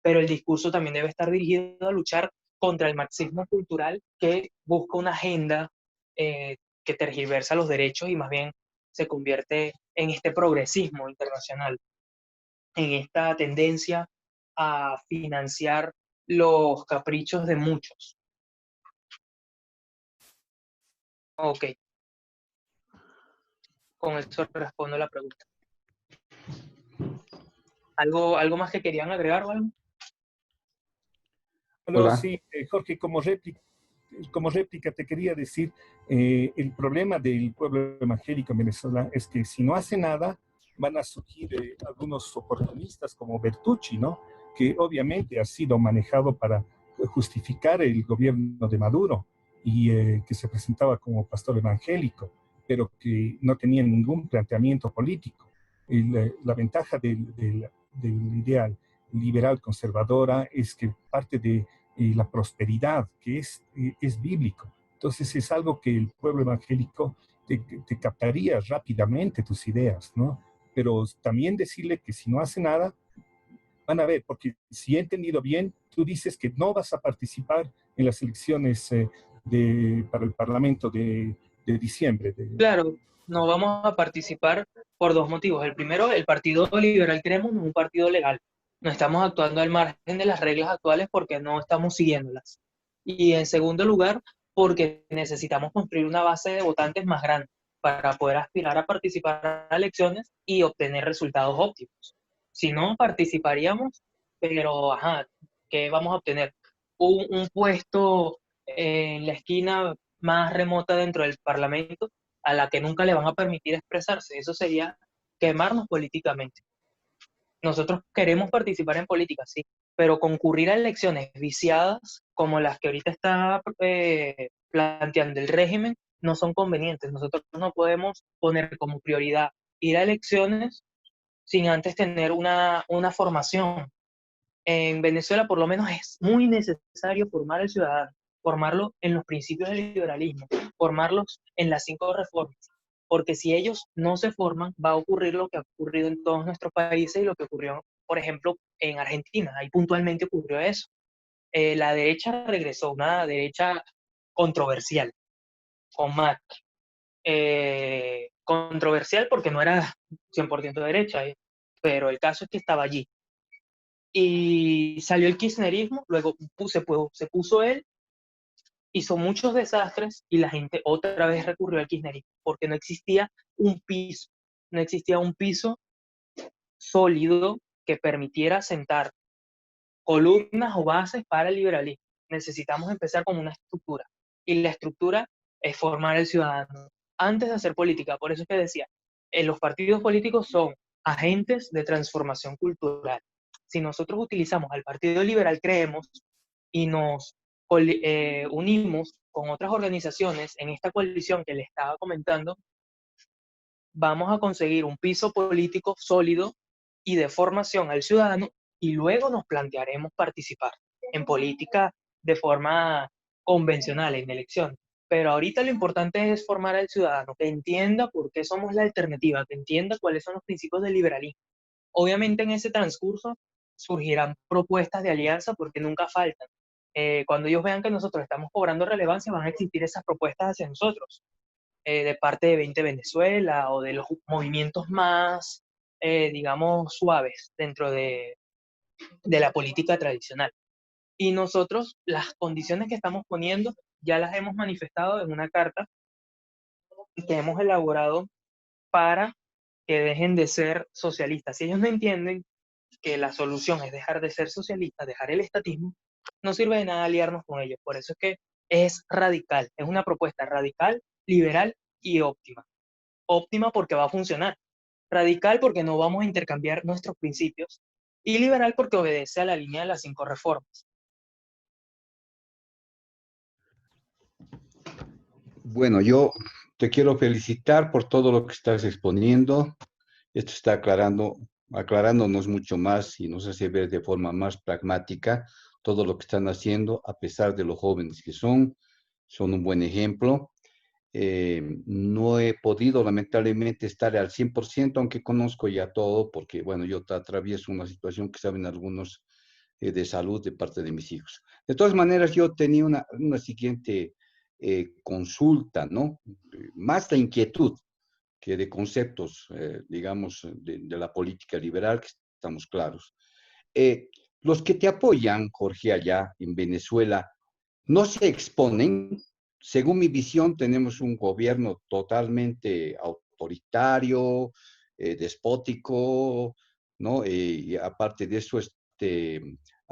pero el discurso también debe estar dirigido a luchar contra el marxismo cultural que busca una agenda que tergiversa los derechos y más bien se convierte en este progresismo internacional, en esta tendencia a financiar los caprichos de muchos. Ok, con eso respondo la pregunta. ¿Algo más que querían agregar o algo? No, Hola. sí, Jorge, como réplica te quería decir, el problema del pueblo evangélico en Venezuela es que si no hace nada, van a surgir algunos oportunistas como Bertucci, ¿no? Que obviamente ha sido manejado para justificar el gobierno de Maduro y que se presentaba como pastor evangélico, pero que no tenía ningún planteamiento político. La ventaja del ideal liberal conservadora es que parte de la prosperidad, que es bíblico. Entonces es algo que el pueblo evangélico te captaría rápidamente tus ideas, ¿no? Pero también decirle que si no hace nada, van a ver, porque si he entendido bien, tú dices que no vas a participar en las elecciones para el Parlamento de diciembre. Claro, no vamos a participar por dos motivos. El primero, el Partido Liberal Queremos no es un partido legal. No estamos actuando al margen de las reglas actuales porque no estamos siguiéndolas. Y en segundo lugar, porque necesitamos construir una base de votantes más grande para poder aspirar a participar a elecciones y obtener resultados óptimos. Si no, participaríamos, pero, ajá, ¿qué vamos a obtener? Un puesto en la esquina más remota dentro del Parlamento a la que nunca le van a permitir expresarse. Eso sería quemarnos políticamente. Nosotros queremos participar en política, sí, pero concurrir a elecciones viciadas como las que ahorita está planteando el régimen no son convenientes. Nosotros no podemos poner como prioridad ir a elecciones sin antes tener una formación. En Venezuela por lo menos es muy necesario formar al ciudadano, formarlo en los principios del liberalismo, formarlos en las 5 reformas, porque si ellos no se forman, va a ocurrir lo que ha ocurrido en todos nuestros países y lo que ocurrió, por ejemplo, en Argentina. Ahí puntualmente ocurrió eso. La derecha regresó, una derecha controversial, con Mac. Controversial porque no era 100% derecha, pero el caso es que estaba allí. Y salió el kirchnerismo, luego se puso él, hizo muchos desastres y la gente otra vez recurrió al kirchnerismo, porque no existía un piso sólido que permitiera sentar columnas o bases para el liberalismo. Necesitamos empezar con una estructura, y la estructura es formar al ciudadano antes de hacer política. Por eso es que decía, los partidos políticos son agentes de transformación cultural. Si nosotros utilizamos al Partido Liberal Creemos y nos unimos con otras organizaciones en esta coalición que le estaba comentando, vamos a conseguir un piso político sólido y de formación al ciudadano y luego nos plantearemos participar en política de forma convencional en elecciones. Pero ahorita lo importante es formar al ciudadano, que entienda por qué somos la alternativa, que entienda cuáles son los principios del liberalismo. Obviamente en ese transcurso surgirán propuestas de alianza porque nunca faltan. Cuando ellos vean que nosotros estamos cobrando relevancia, van a existir esas propuestas hacia nosotros, de parte de 20 Venezuela o de los movimientos más, digamos, suaves dentro de la política tradicional. Y nosotros, las condiciones que estamos poniendo, ya las hemos manifestado en una carta que hemos elaborado para que dejen de ser socialistas. Si ellos no entienden que la solución es dejar de ser socialistas, dejar el estatismo, no sirve de nada aliarnos con ellos. Por eso es que es radical, es una propuesta radical, liberal y óptima. Óptima porque va a funcionar. Radical porque no vamos a intercambiar nuestros principios. Y liberal porque obedece a la línea de las 5 reformas. Bueno, yo te quiero felicitar por todo lo que estás exponiendo. Esto está aclarándonos mucho más y nos hace ver de forma más pragmática todo lo que están haciendo, a pesar de los jóvenes que son un buen ejemplo. No he podido lamentablemente estar al 100%, aunque conozco ya todo, porque bueno, yo atravieso una situación que saben algunos de salud de parte de mis hijos. De todas maneras, yo tenía una siguiente consulta, ¿no? Más de inquietud que de conceptos, digamos, de la política liberal, que estamos claros. Los que te apoyan, Jorge, allá en Venezuela, no se exponen. Según mi visión, tenemos un gobierno totalmente autoritario, despótico, ¿no? Y aparte de eso,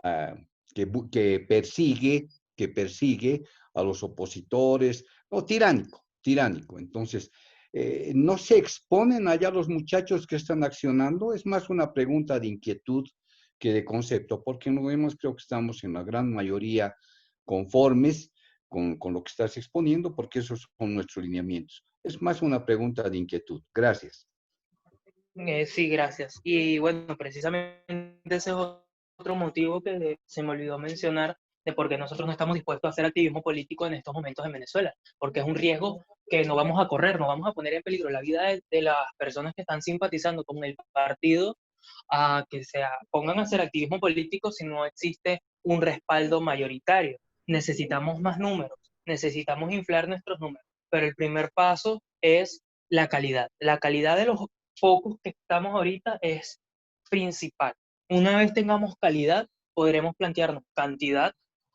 ah, que persigue a los opositores, no, tiránico. Entonces, no se exponen allá los muchachos que están accionando. Es más una pregunta de inquietud que de concepto, porque no vemos, creo que estamos en la gran mayoría conformes con lo que estás exponiendo, porque esos son nuestros lineamientos. Es más una pregunta de inquietud. Gracias. Sí, gracias. Y bueno, precisamente ese es otro motivo que se me olvidó mencionar de por qué nosotros no estamos dispuestos a hacer activismo político en estos momentos en Venezuela, porque es un riesgo que no vamos a correr, no vamos a poner en peligro la vida de las personas que están simpatizando con el partido a que se pongan a hacer activismo político si no existe un respaldo mayoritario. Necesitamos más números, necesitamos inflar nuestros números, pero el primer paso es la calidad. La calidad de los focos que estamos ahorita es principal. Una vez tengamos calidad, podremos plantearnos cantidad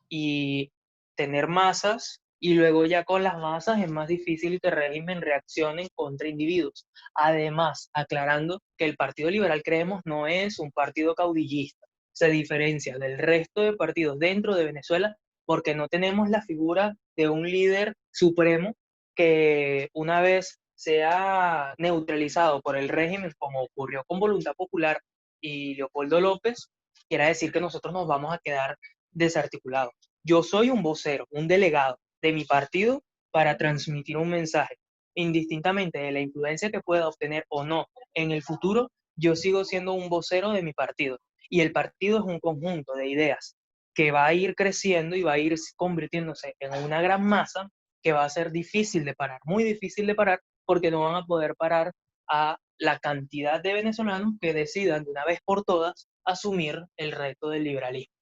y tener masas, y luego ya con las masas es más difícil que el régimen reaccione contra individuos. Además, aclarando que el Partido Liberal, creemos, no es un partido caudillista. Se diferencia del resto de partidos dentro de Venezuela porque no tenemos la figura de un líder supremo que una vez sea neutralizado por el régimen, como ocurrió con Voluntad Popular y Leopoldo López, quiere decir que nosotros nos vamos a quedar desarticulados. Yo soy un vocero, un delegado de mi partido para transmitir un mensaje. Indistintamente de la influencia que pueda obtener o no en el futuro, yo sigo siendo un vocero de mi partido. Y el partido es un conjunto de ideas que va a ir creciendo y va a ir convirtiéndose en una gran masa que va a ser difícil de parar, muy difícil de parar, porque no van a poder parar a la cantidad de venezolanos que decidan de una vez por todas asumir el reto del liberalismo.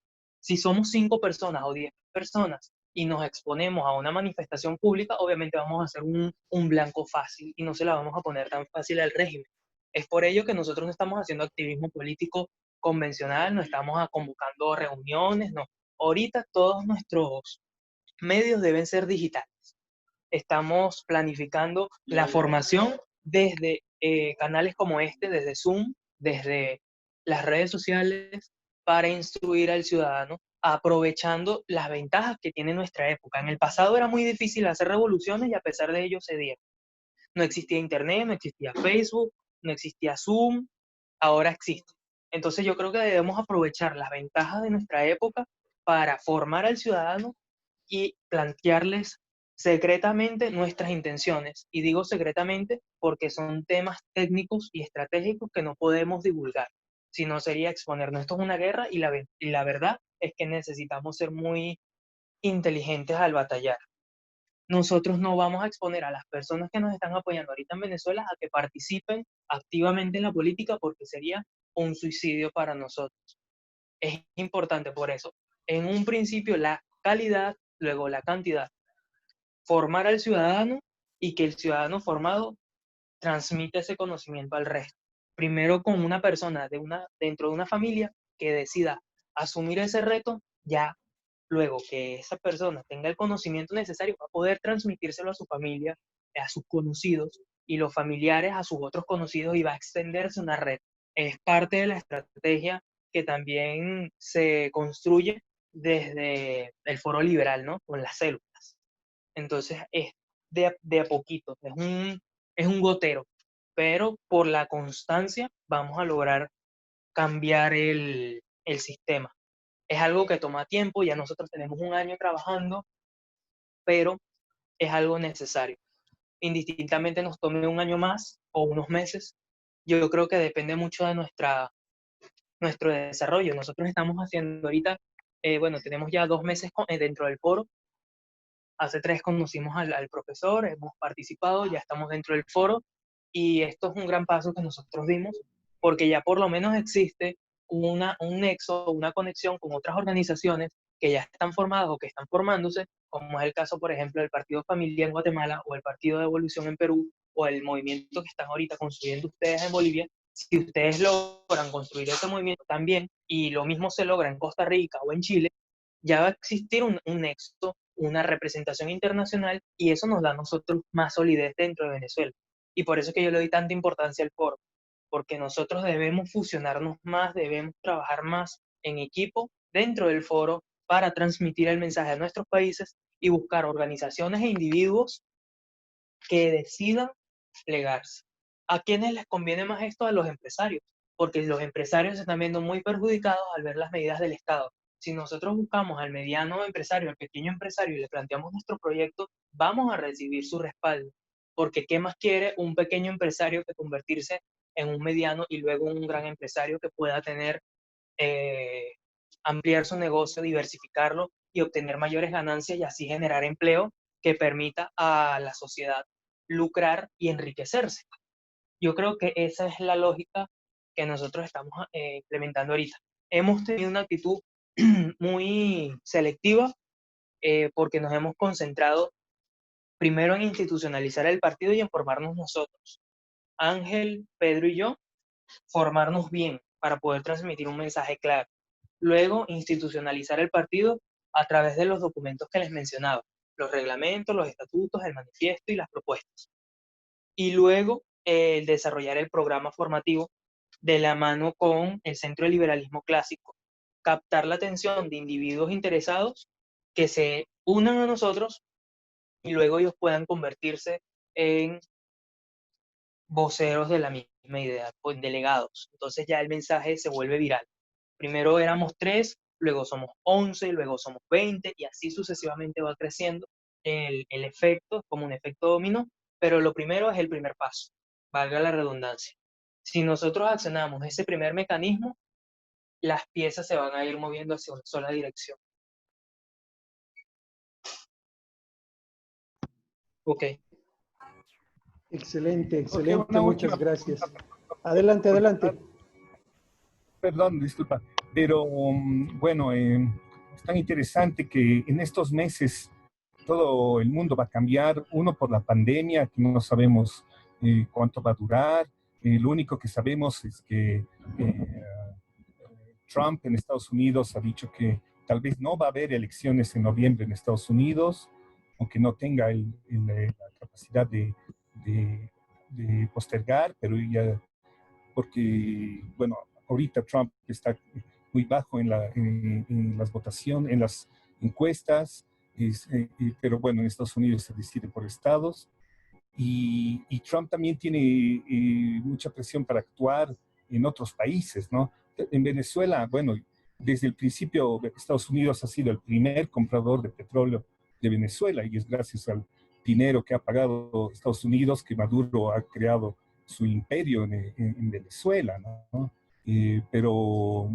Si somos 5 personas o 10 personas y nos exponemos a una manifestación pública, obviamente vamos a hacer un blanco fácil y no se la vamos a poner tan fácil al régimen. Es por ello que nosotros no estamos haciendo activismo político convencional, no estamos convocando reuniones, no. Ahorita todos nuestros medios deben ser digitales. Estamos planificando la formación desde canales como este, desde Zoom, desde las redes sociales, para instruir al ciudadano, aprovechando las ventajas que tiene nuestra época. En el pasado era muy difícil hacer revoluciones y a pesar de ello se dieron. No existía Internet, no existía Facebook, no existía Zoom, ahora existe. Entonces yo creo que debemos aprovechar las ventajas de nuestra época para formar al ciudadano y plantearles secretamente nuestras intenciones. Y digo secretamente porque son temas técnicos y estratégicos que no podemos divulgar. Si no sería exponernos. Esto es una guerra y la verdad es que necesitamos ser muy inteligentes al batallar. Nosotros no vamos a exponer a las personas que nos están apoyando ahorita en Venezuela a que participen activamente en la política porque sería un suicidio para nosotros. Es importante por eso. En un principio la calidad, luego la cantidad. Formar al ciudadano y que el ciudadano formado transmite ese conocimiento al resto. Primero con una persona dentro de una familia que decida asumir ese reto, ya luego que esa persona tenga el conocimiento necesario para poder transmitírselo a su familia, a sus conocidos y los familiares a sus otros conocidos y va a extenderse una red. Es parte de la estrategia que también se construye desde el foro liberal, ¿no? Con las células. Entonces es de a poquito, es un gotero, pero por la constancia vamos a lograr cambiar el sistema. Es algo que toma tiempo, ya nosotros tenemos un año trabajando, pero es algo necesario. Indistintamente nos tome un año más o unos meses, yo creo que depende mucho de nuestro desarrollo. Nosotros estamos haciendo ahorita, bueno, tenemos ya 2 meses dentro del foro. Hace 3 conocimos al profesor, hemos participado, ya estamos dentro del foro y esto es un gran paso que nosotros dimos porque ya por lo menos existe un nexo, una conexión con otras organizaciones que ya están formadas o que están formándose, como es el caso, por ejemplo, del Partido Familia en Guatemala o el Partido de Evolución en Perú o el movimiento que están ahorita construyendo ustedes en Bolivia. Si ustedes logran construir ese movimiento también y lo mismo se logra en Costa Rica o en Chile, ya va a existir un nexo, una representación internacional y eso nos da a nosotros más solidez dentro de Venezuela. Y por eso es que yo le doy tanta importancia al foro, porque nosotros debemos fusionarnos más, debemos trabajar más en equipo dentro del foro para transmitir el mensaje a nuestros países y buscar organizaciones e individuos que decidan plegarse. ¿A quiénes les conviene más esto? A los empresarios, porque los empresarios se están viendo muy perjudicados al ver las medidas del Estado. Si nosotros buscamos al mediano empresario, al pequeño empresario y le planteamos nuestro proyecto, vamos a recibir su respaldo. Porque ¿qué más quiere un pequeño empresario que convertirse en un mediano y luego un gran empresario que pueda tener, eh, ampliar su negocio, diversificarlo y obtener mayores ganancias y así generar empleo que permita a la sociedad lucrar y enriquecerse? Yo creo que esa es la lógica que nosotros estamos implementando ahorita. Hemos tenido una actitud muy selectiva porque nos hemos concentrado primero en institucionalizar el partido y en formarnos nosotros. Ángel, Pedro y yo, formarnos bien para poder transmitir un mensaje claro. Luego, institucionalizar el partido a través de los documentos que les mencionaba, los reglamentos, los estatutos, el manifiesto y las propuestas. Y luego, desarrollar el programa formativo de la mano con el Centro de Liberalismo Clásico, captar la atención de individuos interesados que se unan a nosotros y luego ellos puedan convertirse en voceros de la misma idea, pues delegados. Entonces ya el mensaje se vuelve viral. Primero éramos 3, luego somos 11, luego somos 20 y así sucesivamente va creciendo el efecto, como un efecto dominó, pero lo primero es el primer paso, valga la redundancia. Si nosotros accionamos ese primer mecanismo, las piezas se van a ir moviendo hacia una sola dirección. Ok. Excelente, Ok, excelente, una muchas última gracias. pregunta. Adelante, adelante. Perdón, disculpa, pero bueno, es tan interesante que en estos meses todo el mundo va a cambiar, uno por la pandemia, que no sabemos cuánto va a durar, lo único que sabemos es que Trump en Estados Unidos ha dicho que tal vez no va a haber elecciones en noviembre en Estados Unidos, aunque no tenga la capacidad de postergar, pero ya, porque, bueno, ahorita Trump está muy bajo en las votaciones, en las encuestas, pero bueno, en Estados Unidos se decide por estados. Y Trump también tiene mucha presión para actuar en otros países, ¿no? En Venezuela, bueno, desde el principio Estados Unidos ha sido el primer comprador de petróleo de Venezuela y es gracias al dinero que ha pagado Estados Unidos que Maduro ha creado su imperio en Venezuela, ¿no? Pero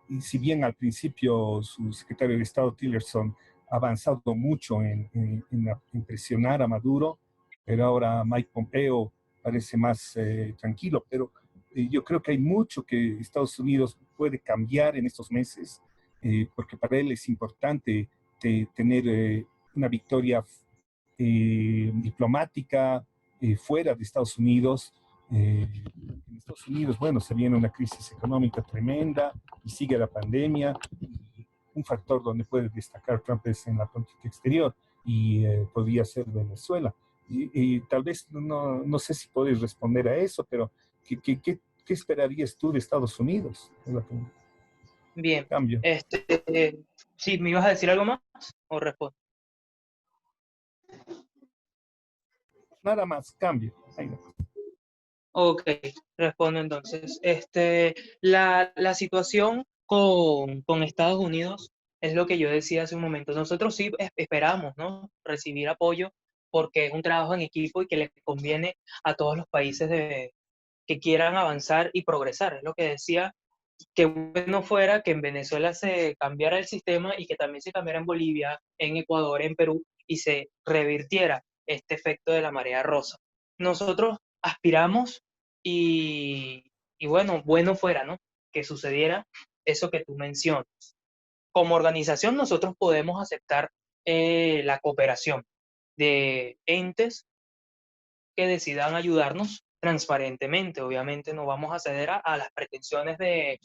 y si bien al principio su secretario de Estado Tillerson avanzado mucho en presionar a Maduro, pero ahora Mike Pompeo parece más tranquilo. Pero yo creo que hay mucho que Estados Unidos puede cambiar en estos meses, porque para él es importante tener una victoria diplomática fuera de Estados Unidos. En Estados Unidos, bueno, se viene una crisis económica tremenda y sigue la pandemia. Y un factor donde puede destacar Trump es en la política exterior y podría ser Venezuela. Y tal vez, no sé si puedes responder a eso, pero ¿qué esperarías tú de Estados Unidos? Bien, Cambio. sí, ¿me ibas a decir algo más o respondo? Nada más, cambio. Ahí no. Ok, respondo entonces. La situación con Estados Unidos es lo que yo decía hace un momento. Nosotros sí esperamos, ¿no? Recibir apoyo porque es un trabajo en equipo y que les conviene a todos los países que quieran avanzar y progresar. Es lo que decía, que bueno fuera que en Venezuela se cambiara el sistema y que también se cambiara en Bolivia, en Ecuador, en Perú y se revirtiera este efecto de la marea rosa. Nosotros aspiramos y bueno fuera, ¿no? Que sucediera eso que tú mencionas. Como organización nosotros podemos aceptar la cooperación de entes que decidan ayudarnos transparentemente. Obviamente no vamos a ceder a las pretensiones de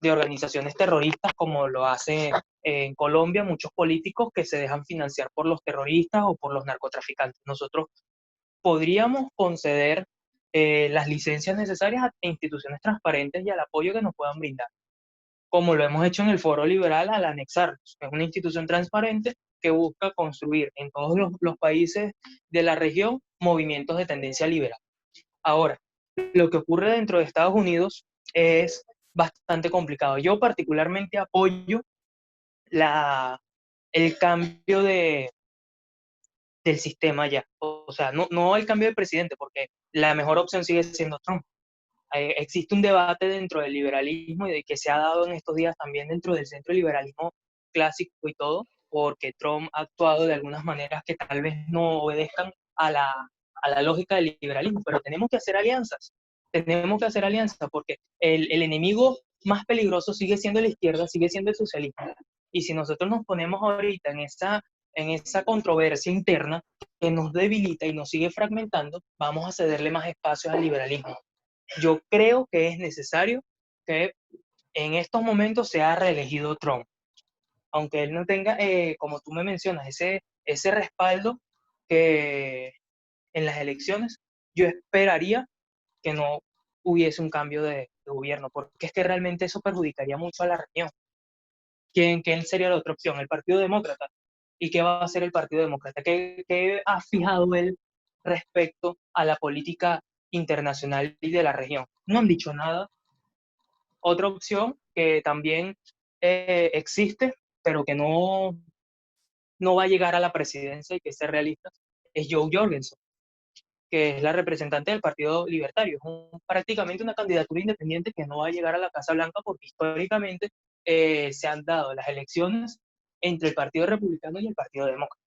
organizaciones terroristas como lo hace en Colombia muchos políticos que se dejan financiar por los terroristas o por los narcotraficantes. Nosotros podríamos conceder las licencias necesarias a instituciones transparentes y al apoyo que nos puedan brindar, como lo hemos hecho en el Foro Liberal al anexarnos. Es una institución transparente que busca construir en todos los países de la región movimientos de tendencia liberal. Ahora, lo que ocurre dentro de Estados Unidos es bastante complicado. Yo particularmente apoyo el cambio del sistema ya. O sea, no el cambio de presidente, porque la mejor opción sigue siendo Trump. Existe un debate dentro del liberalismo y de que se ha dado en estos días también dentro del centro liberalismo clásico y todo, porque Trump ha actuado de algunas maneras que tal vez no obedezcan a la lógica del liberalismo, pero tenemos que hacer alianzas porque el enemigo más peligroso sigue siendo la izquierda, sigue siendo el socialismo. Y si nosotros nos ponemos ahorita en esa controversia interna que nos debilita y nos sigue fragmentando, vamos a cederle más espacio al liberalismo. Yo creo que es necesario que en estos momentos sea reelegido Trump, aunque él no tenga, como tú me mencionas, ese respaldo que en las elecciones, yo esperaría que no hubiese un cambio de gobierno, porque es que realmente eso perjudicaría mucho a la región. ¿Quién sería la otra opción? El Partido Demócrata. ¿Y qué va a hacer el Partido Demócrata? ¿Qué ha fijado él respecto a la política internacional y de la región? No han dicho nada. Otra opción que también existe, pero que no va a llegar a la presidencia, y que ser realistas, es Joe Jorgensen, que es la representante del Partido Libertario. Es prácticamente una candidatura independiente que no va a llegar a la Casa Blanca porque históricamente se han dado las elecciones entre el Partido Republicano y el Partido Demócrata.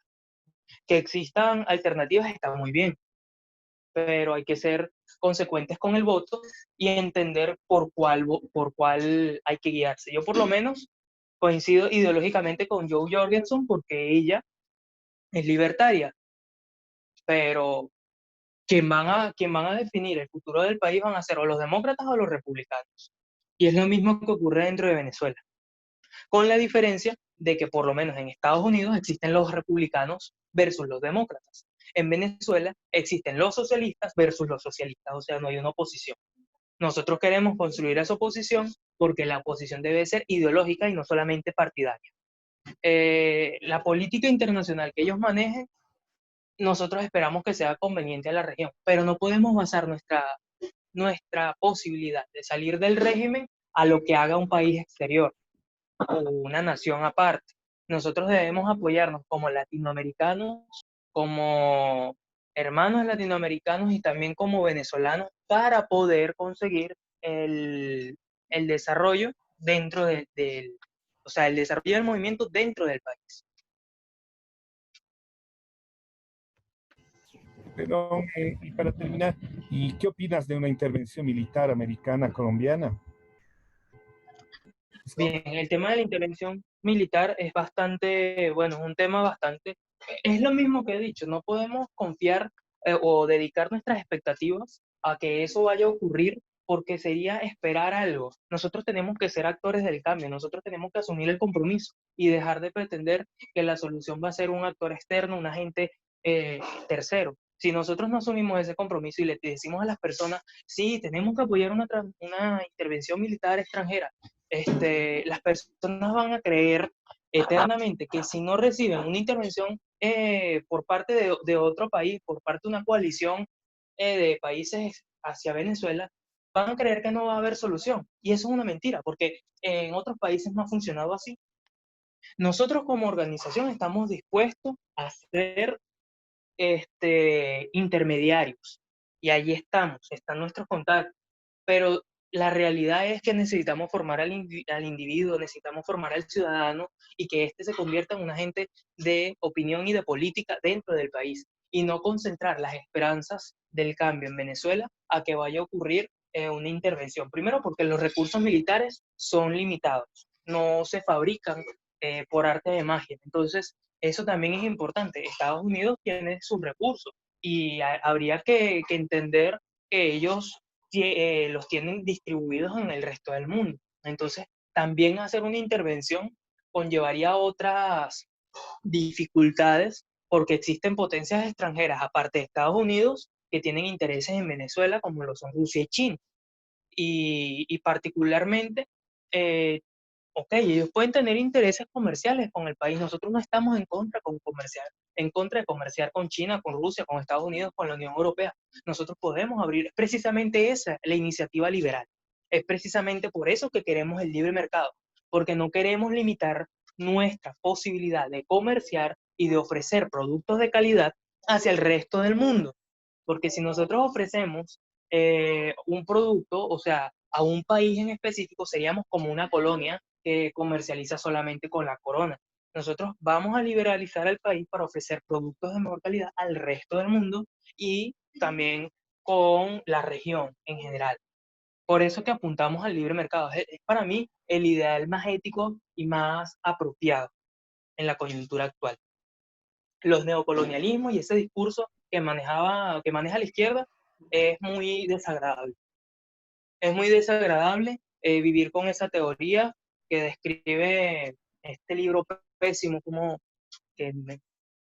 Que existan alternativas está muy bien, pero hay que ser consecuentes con el voto y entender por cuál hay que guiarse. Yo por lo menos coincido ideológicamente con Joe Jorgensen porque ella es libertaria, pero quien van a definir el futuro del país van a ser o los demócratas o los republicanos. Y es lo mismo que ocurre dentro de Venezuela, con la diferencia de que por lo menos en Estados Unidos existen los republicanos versus los demócratas. En Venezuela existen los socialistas versus los socialistas, o sea, no hay una oposición. Nosotros queremos construir esa oposición porque la oposición debe ser ideológica y no solamente partidaria. La política internacional que ellos manejen, nosotros esperamos que sea conveniente a la región, pero no podemos basar nuestra posibilidad de salir del régimen a lo que haga un país exterior o una nación aparte. Nosotros debemos apoyarnos como latinoamericanos, como hermanos latinoamericanos y también como venezolanos para poder conseguir el desarrollo dentro o sea, el desarrollo del movimiento dentro del país. Perdón, y para terminar, ¿y qué opinas de una intervención militar americana colombiana? Bien, el tema de la intervención militar es bastante, bueno, es un tema bastante, es lo mismo que he dicho, no podemos confiar o dedicar nuestras expectativas a que eso vaya a ocurrir porque sería esperar algo. Nosotros tenemos que ser actores del cambio, nosotros tenemos que asumir el compromiso y dejar de pretender que la solución va a ser un actor externo, un agente tercero. Si nosotros no asumimos ese compromiso y le decimos a las personas, sí, tenemos que apoyar una intervención militar extranjera, las personas van a creer eternamente que si no reciben una intervención por parte de otro país, por parte de una coalición de países hacia Venezuela, van a creer que no va a haber solución. Y eso es una mentira, porque en otros países no ha funcionado así. Nosotros como organización estamos dispuestos a ser intermediarios. Y allí están nuestros contactos. Pero la realidad es que necesitamos formar al individuo, necesitamos formar al ciudadano y que éste se convierta en un agente de opinión y de política dentro del país y no concentrar las esperanzas del cambio en Venezuela a que vaya a ocurrir una intervención. Primero porque los recursos militares son limitados, no se fabrican por arte de magia. Entonces, eso también es importante. Estados Unidos tiene sus recursos y habría que entender que ellos los tienen distribuidos en el resto del mundo. Entonces, también hacer una intervención conllevaría otras dificultades porque existen potencias extranjeras, aparte de Estados Unidos, que tienen intereses en Venezuela, como lo son Rusia y China. Y particularmente, ok, ellos pueden tener intereses comerciales con el país. Nosotros no estamos en contra de comerciar con China, con Rusia, con Estados Unidos, con la Unión Europea. Nosotros podemos abrir, es precisamente esa la iniciativa liberal. Es precisamente por eso que queremos el libre mercado, porque no queremos limitar nuestra posibilidad de comerciar y de ofrecer productos de calidad hacia el resto del mundo. Porque si nosotros ofrecemos un producto, o sea, a un país en específico, seríamos como una colonia que comercializa solamente con la corona. Nosotros vamos a liberalizar el país para ofrecer productos de mejor calidad al resto del mundo y también con la región en general. Por eso que apuntamos al libre mercado. Es para mí el ideal más ético y más apropiado en la coyuntura actual. Los neocolonialismos y ese discurso que maneja la izquierda es muy desagradable. Es muy desagradable vivir con esa teoría que describe este libro pésimo, como que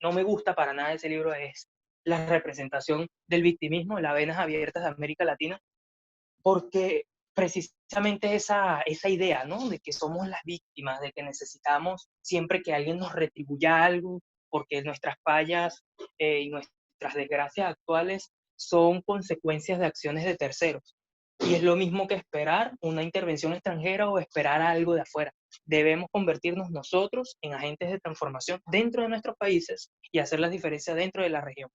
no me gusta para nada ese libro, es la representación del victimismo, las venas abiertas de América Latina, porque precisamente esa idea, ¿no? De que somos las víctimas, de que necesitamos siempre que alguien nos retribuya algo, porque nuestras fallas y nuestras desgracias actuales son consecuencias de acciones de terceros. Y es lo mismo que esperar una intervención extranjera o esperar algo de afuera. Debemos convertirnos nosotros en agentes de transformación dentro de nuestros países y hacer las diferencias dentro de la región.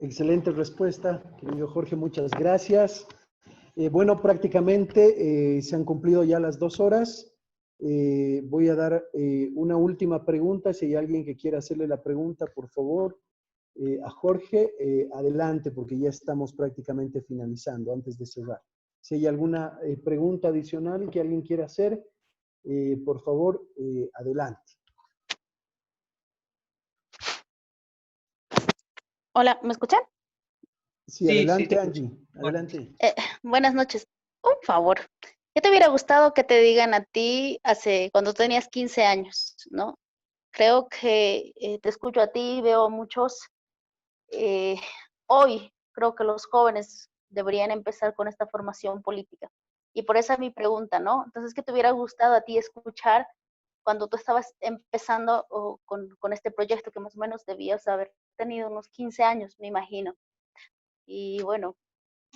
Excelente respuesta, querido Jorge, muchas gracias. Bueno, prácticamente se han cumplido ya las 2 horas. Voy a dar una última pregunta. Si hay alguien que quiera hacerle la pregunta, por favor, a Jorge, adelante, porque ya estamos prácticamente finalizando antes de cerrar. Si hay alguna pregunta adicional que alguien quiera hacer, por favor, adelante. Hola, ¿me escuchan? Sí, Sí, adelante, te Angie, escucho. adelante. Buenas noches. Un favor. ¿Qué te hubiera gustado que te digan a ti cuando tenías 15 años, ¿no? Creo que te escucho a ti, veo a muchos. Hoy creo que los jóvenes deberían empezar con esta formación política. Y por esa es mi pregunta, ¿no? Entonces, ¿qué te hubiera gustado a ti escuchar cuando tú estabas empezando con este proyecto que más o menos debías haber tenido unos 15 años, me imagino? Y bueno,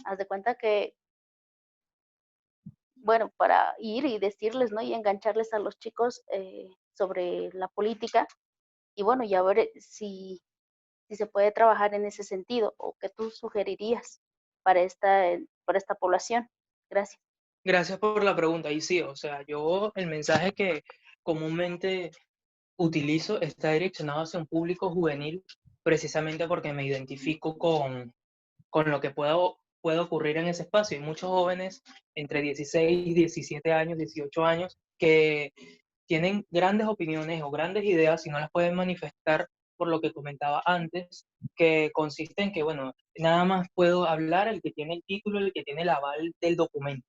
haz de cuenta que, bueno, para ir y decirles, ¿no? Y engancharles a los chicos sobre la política y bueno, ya ver si se puede trabajar en ese sentido o qué tú sugerirías para esta población. Gracias. Gracias por la pregunta. Y sí, o sea, yo el mensaje que comúnmente utilizo está direccionado hacia un público juvenil precisamente porque me identifico con lo que puede ocurrir en ese espacio. Hay muchos jóvenes entre 16, 17 años, 18 años, que tienen grandes opiniones o grandes ideas y no las pueden manifestar por lo que comentaba antes, que consiste en que, bueno, nada más puedo hablar el que tiene el título, el que tiene el aval del documento.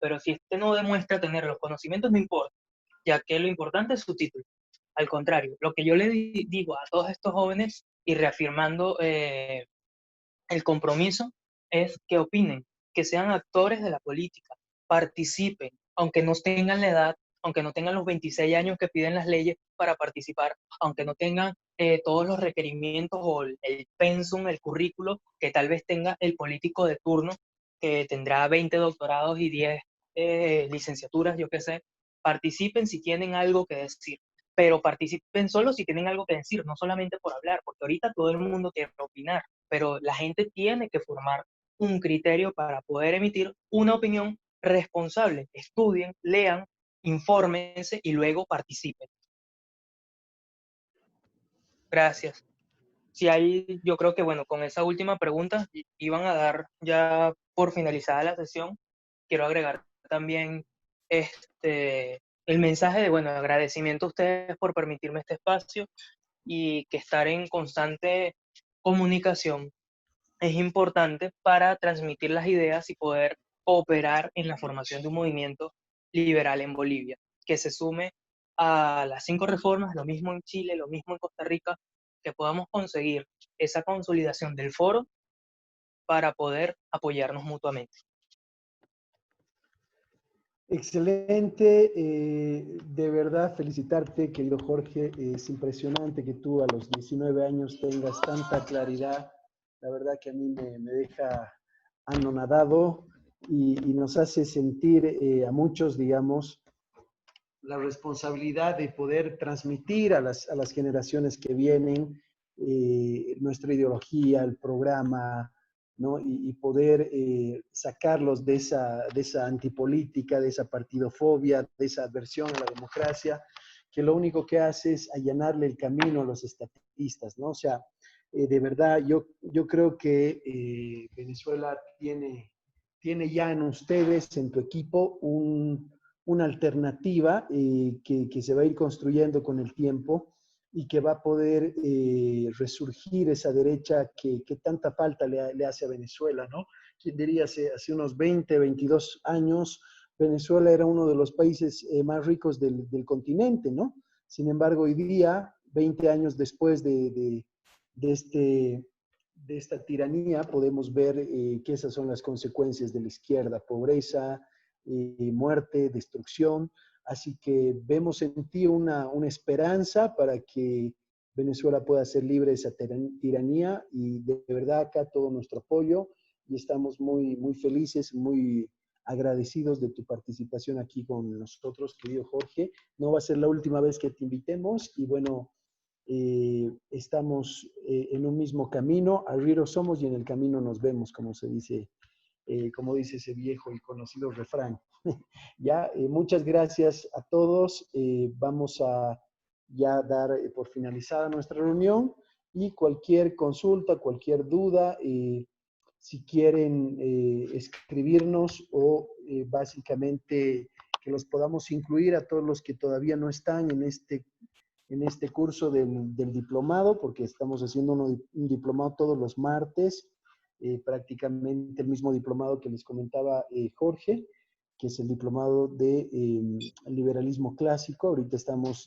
Pero si este no demuestra tener los conocimientos, no importa, ya que lo importante es su título. Al contrario, lo que yo le digo a todos estos jóvenes y reafirmando el compromiso es que opinen, que sean actores de la política, participen, aunque no tengan la edad, aunque no tengan los 26 años que piden las leyes para participar, aunque no tengan todos los requerimientos o el pensum, el currículo que tal vez tenga el político de turno, que tendrá 20 doctorados y 10 licenciaturas, yo qué sé, participen si tienen algo que decir, pero participen solo si tienen algo que decir, no solamente por hablar, porque ahorita todo el mundo quiere opinar, pero la gente tiene que formar un criterio para poder emitir una opinión responsable. Estudien, lean, infórmense y luego participen. Gracias. Si hay, yo creo que bueno, con esa última pregunta iban a dar ya por finalizada la sesión. Quiero agregar también el mensaje de bueno, agradecimiento a ustedes por permitirme este espacio y que estar en constante comunicación es importante para transmitir las ideas y poder cooperar en la formación de un movimiento liberal en Bolivia, que se sume a las 5 reformas, lo mismo en Chile, lo mismo en Costa Rica, que podamos conseguir esa consolidación del foro para poder apoyarnos mutuamente. Excelente, de verdad felicitarte, querido Jorge. Es impresionante que tú a los 19 años tengas tanta claridad. La verdad que a mí me deja anonadado y nos hace sentir a muchos, digamos, la responsabilidad de poder transmitir a las generaciones que vienen nuestra ideología, el programa, ¿no? Y poder sacarlos de esa antipolítica, de esa partidofobia, de esa adversión a la democracia, que lo único que hace es allanarle el camino a los estatistas, ¿no? O sea, de verdad, yo creo que Venezuela tiene ya en ustedes, en tu equipo, una alternativa que se va a ir construyendo con el tiempo y que va a poder resurgir esa derecha que tanta falta le hace a Venezuela, ¿no? ¿Quién diría hace unos 20, 22 años, Venezuela era uno de los países más ricos del continente, ¿no? Sin embargo, hoy día, 20 años después de esta tiranía, podemos ver que esas son las consecuencias de la izquierda: pobreza, muerte, destrucción. Así que vemos en ti una esperanza para que Venezuela pueda ser libre de esa tiranía, y de verdad acá todo nuestro apoyo, y estamos muy, muy felices, muy agradecidos de tu participación aquí con nosotros, querido Jorge. No va a ser la última vez que te invitemos y bueno, estamos en un mismo camino, arrieros somos y en el camino nos vemos, como dice ese viejo y conocido refrán. Ya, muchas gracias a todos. Vamos a ya dar por finalizada nuestra reunión, y cualquier consulta, cualquier duda, si quieren escribirnos o básicamente que los podamos incluir a todos los que todavía no están en este curso del diplomado, porque estamos haciendo un diplomado todos los martes, prácticamente el mismo diplomado que les comentaba Jorge, que es el diplomado de liberalismo clásico. Ahorita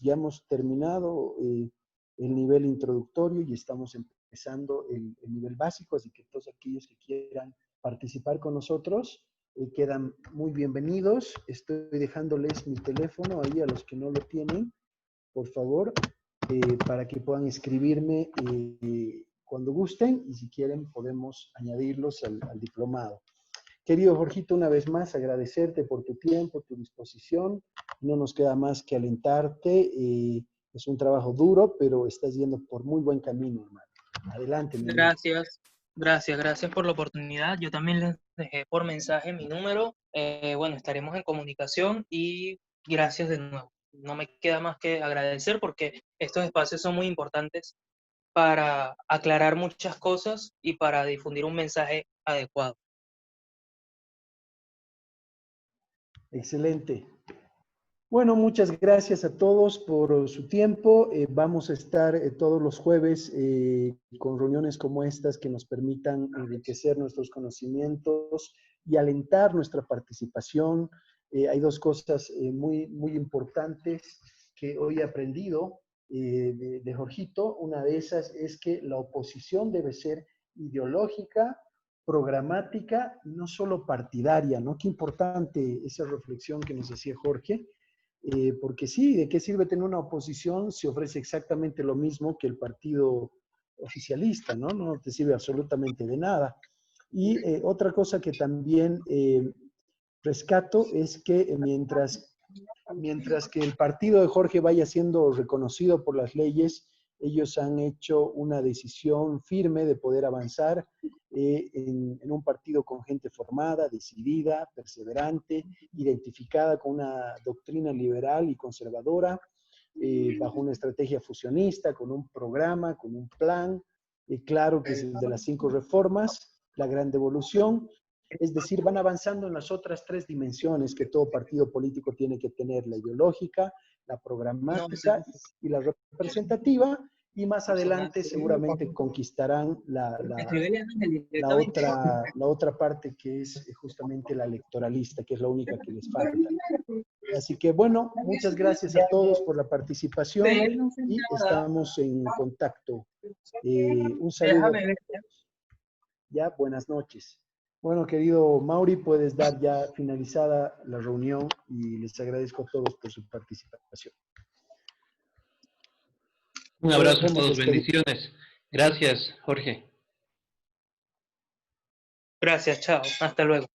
ya hemos terminado el nivel introductorio y estamos empezando el nivel básico, así que todos aquellos que quieran participar con nosotros quedan muy bienvenidos. Estoy dejándoles mi teléfono ahí a los que no lo tienen, por favor, para que puedan escribirme cuando gusten, y si quieren podemos añadirlos al diplomado. Querido Jorgito, una vez más agradecerte por tu tiempo, tu disposición. No nos queda más que alentarte. Es un trabajo duro, pero estás yendo por muy buen camino, hermano. Adelante, mi amigo. Gracias por la oportunidad. Yo también les dejé por mensaje mi número. Bueno, estaremos en comunicación y gracias de nuevo. No me queda más que agradecer porque estos espacios son muy importantes para aclarar muchas cosas y para difundir un mensaje adecuado. Excelente. Bueno, muchas gracias a todos por su tiempo. Vamos a estar todos los jueves con reuniones como estas que nos permitan enriquecer nuestros conocimientos y alentar nuestra participación. Hay dos cosas muy importantes que hoy he aprendido de Jorgito. Una de esas es que la oposición debe ser ideológica, programática y no solo partidaria, ¿no? Qué importante esa reflexión que nos hacía Jorge. Porque sí, ¿de qué sirve tener una oposición si ofrece exactamente lo mismo que el partido oficialista, ¿no? No te sirve absolutamente de nada. Y otra cosa que también rescato es que mientras que el partido de Jorge vaya siendo reconocido por las leyes, ellos han hecho una decisión firme de poder avanzar en un partido con gente formada, decidida, perseverante, identificada con una doctrina liberal y conservadora, bajo una estrategia fusionista, con un programa, con un plan, claro que es el de las 5 reformas, la gran devolución. Es decir, van avanzando en las otras 3 dimensiones que todo partido político tiene que tener: la ideológica, la programática y la representativa, y más adelante seguramente conquistarán la otra parte, que es justamente la electoralista, que es la única que les falta. Así que bueno, muchas gracias a todos por la participación y estamos en contacto. Un saludo a todos. Ya, buenas noches. Bueno, querido Mauri, puedes dar ya finalizada la reunión y les agradezco a todos por su participación. Un abrazo a todos, bendiciones. Gracias, Jorge. Gracias, chao, hasta luego.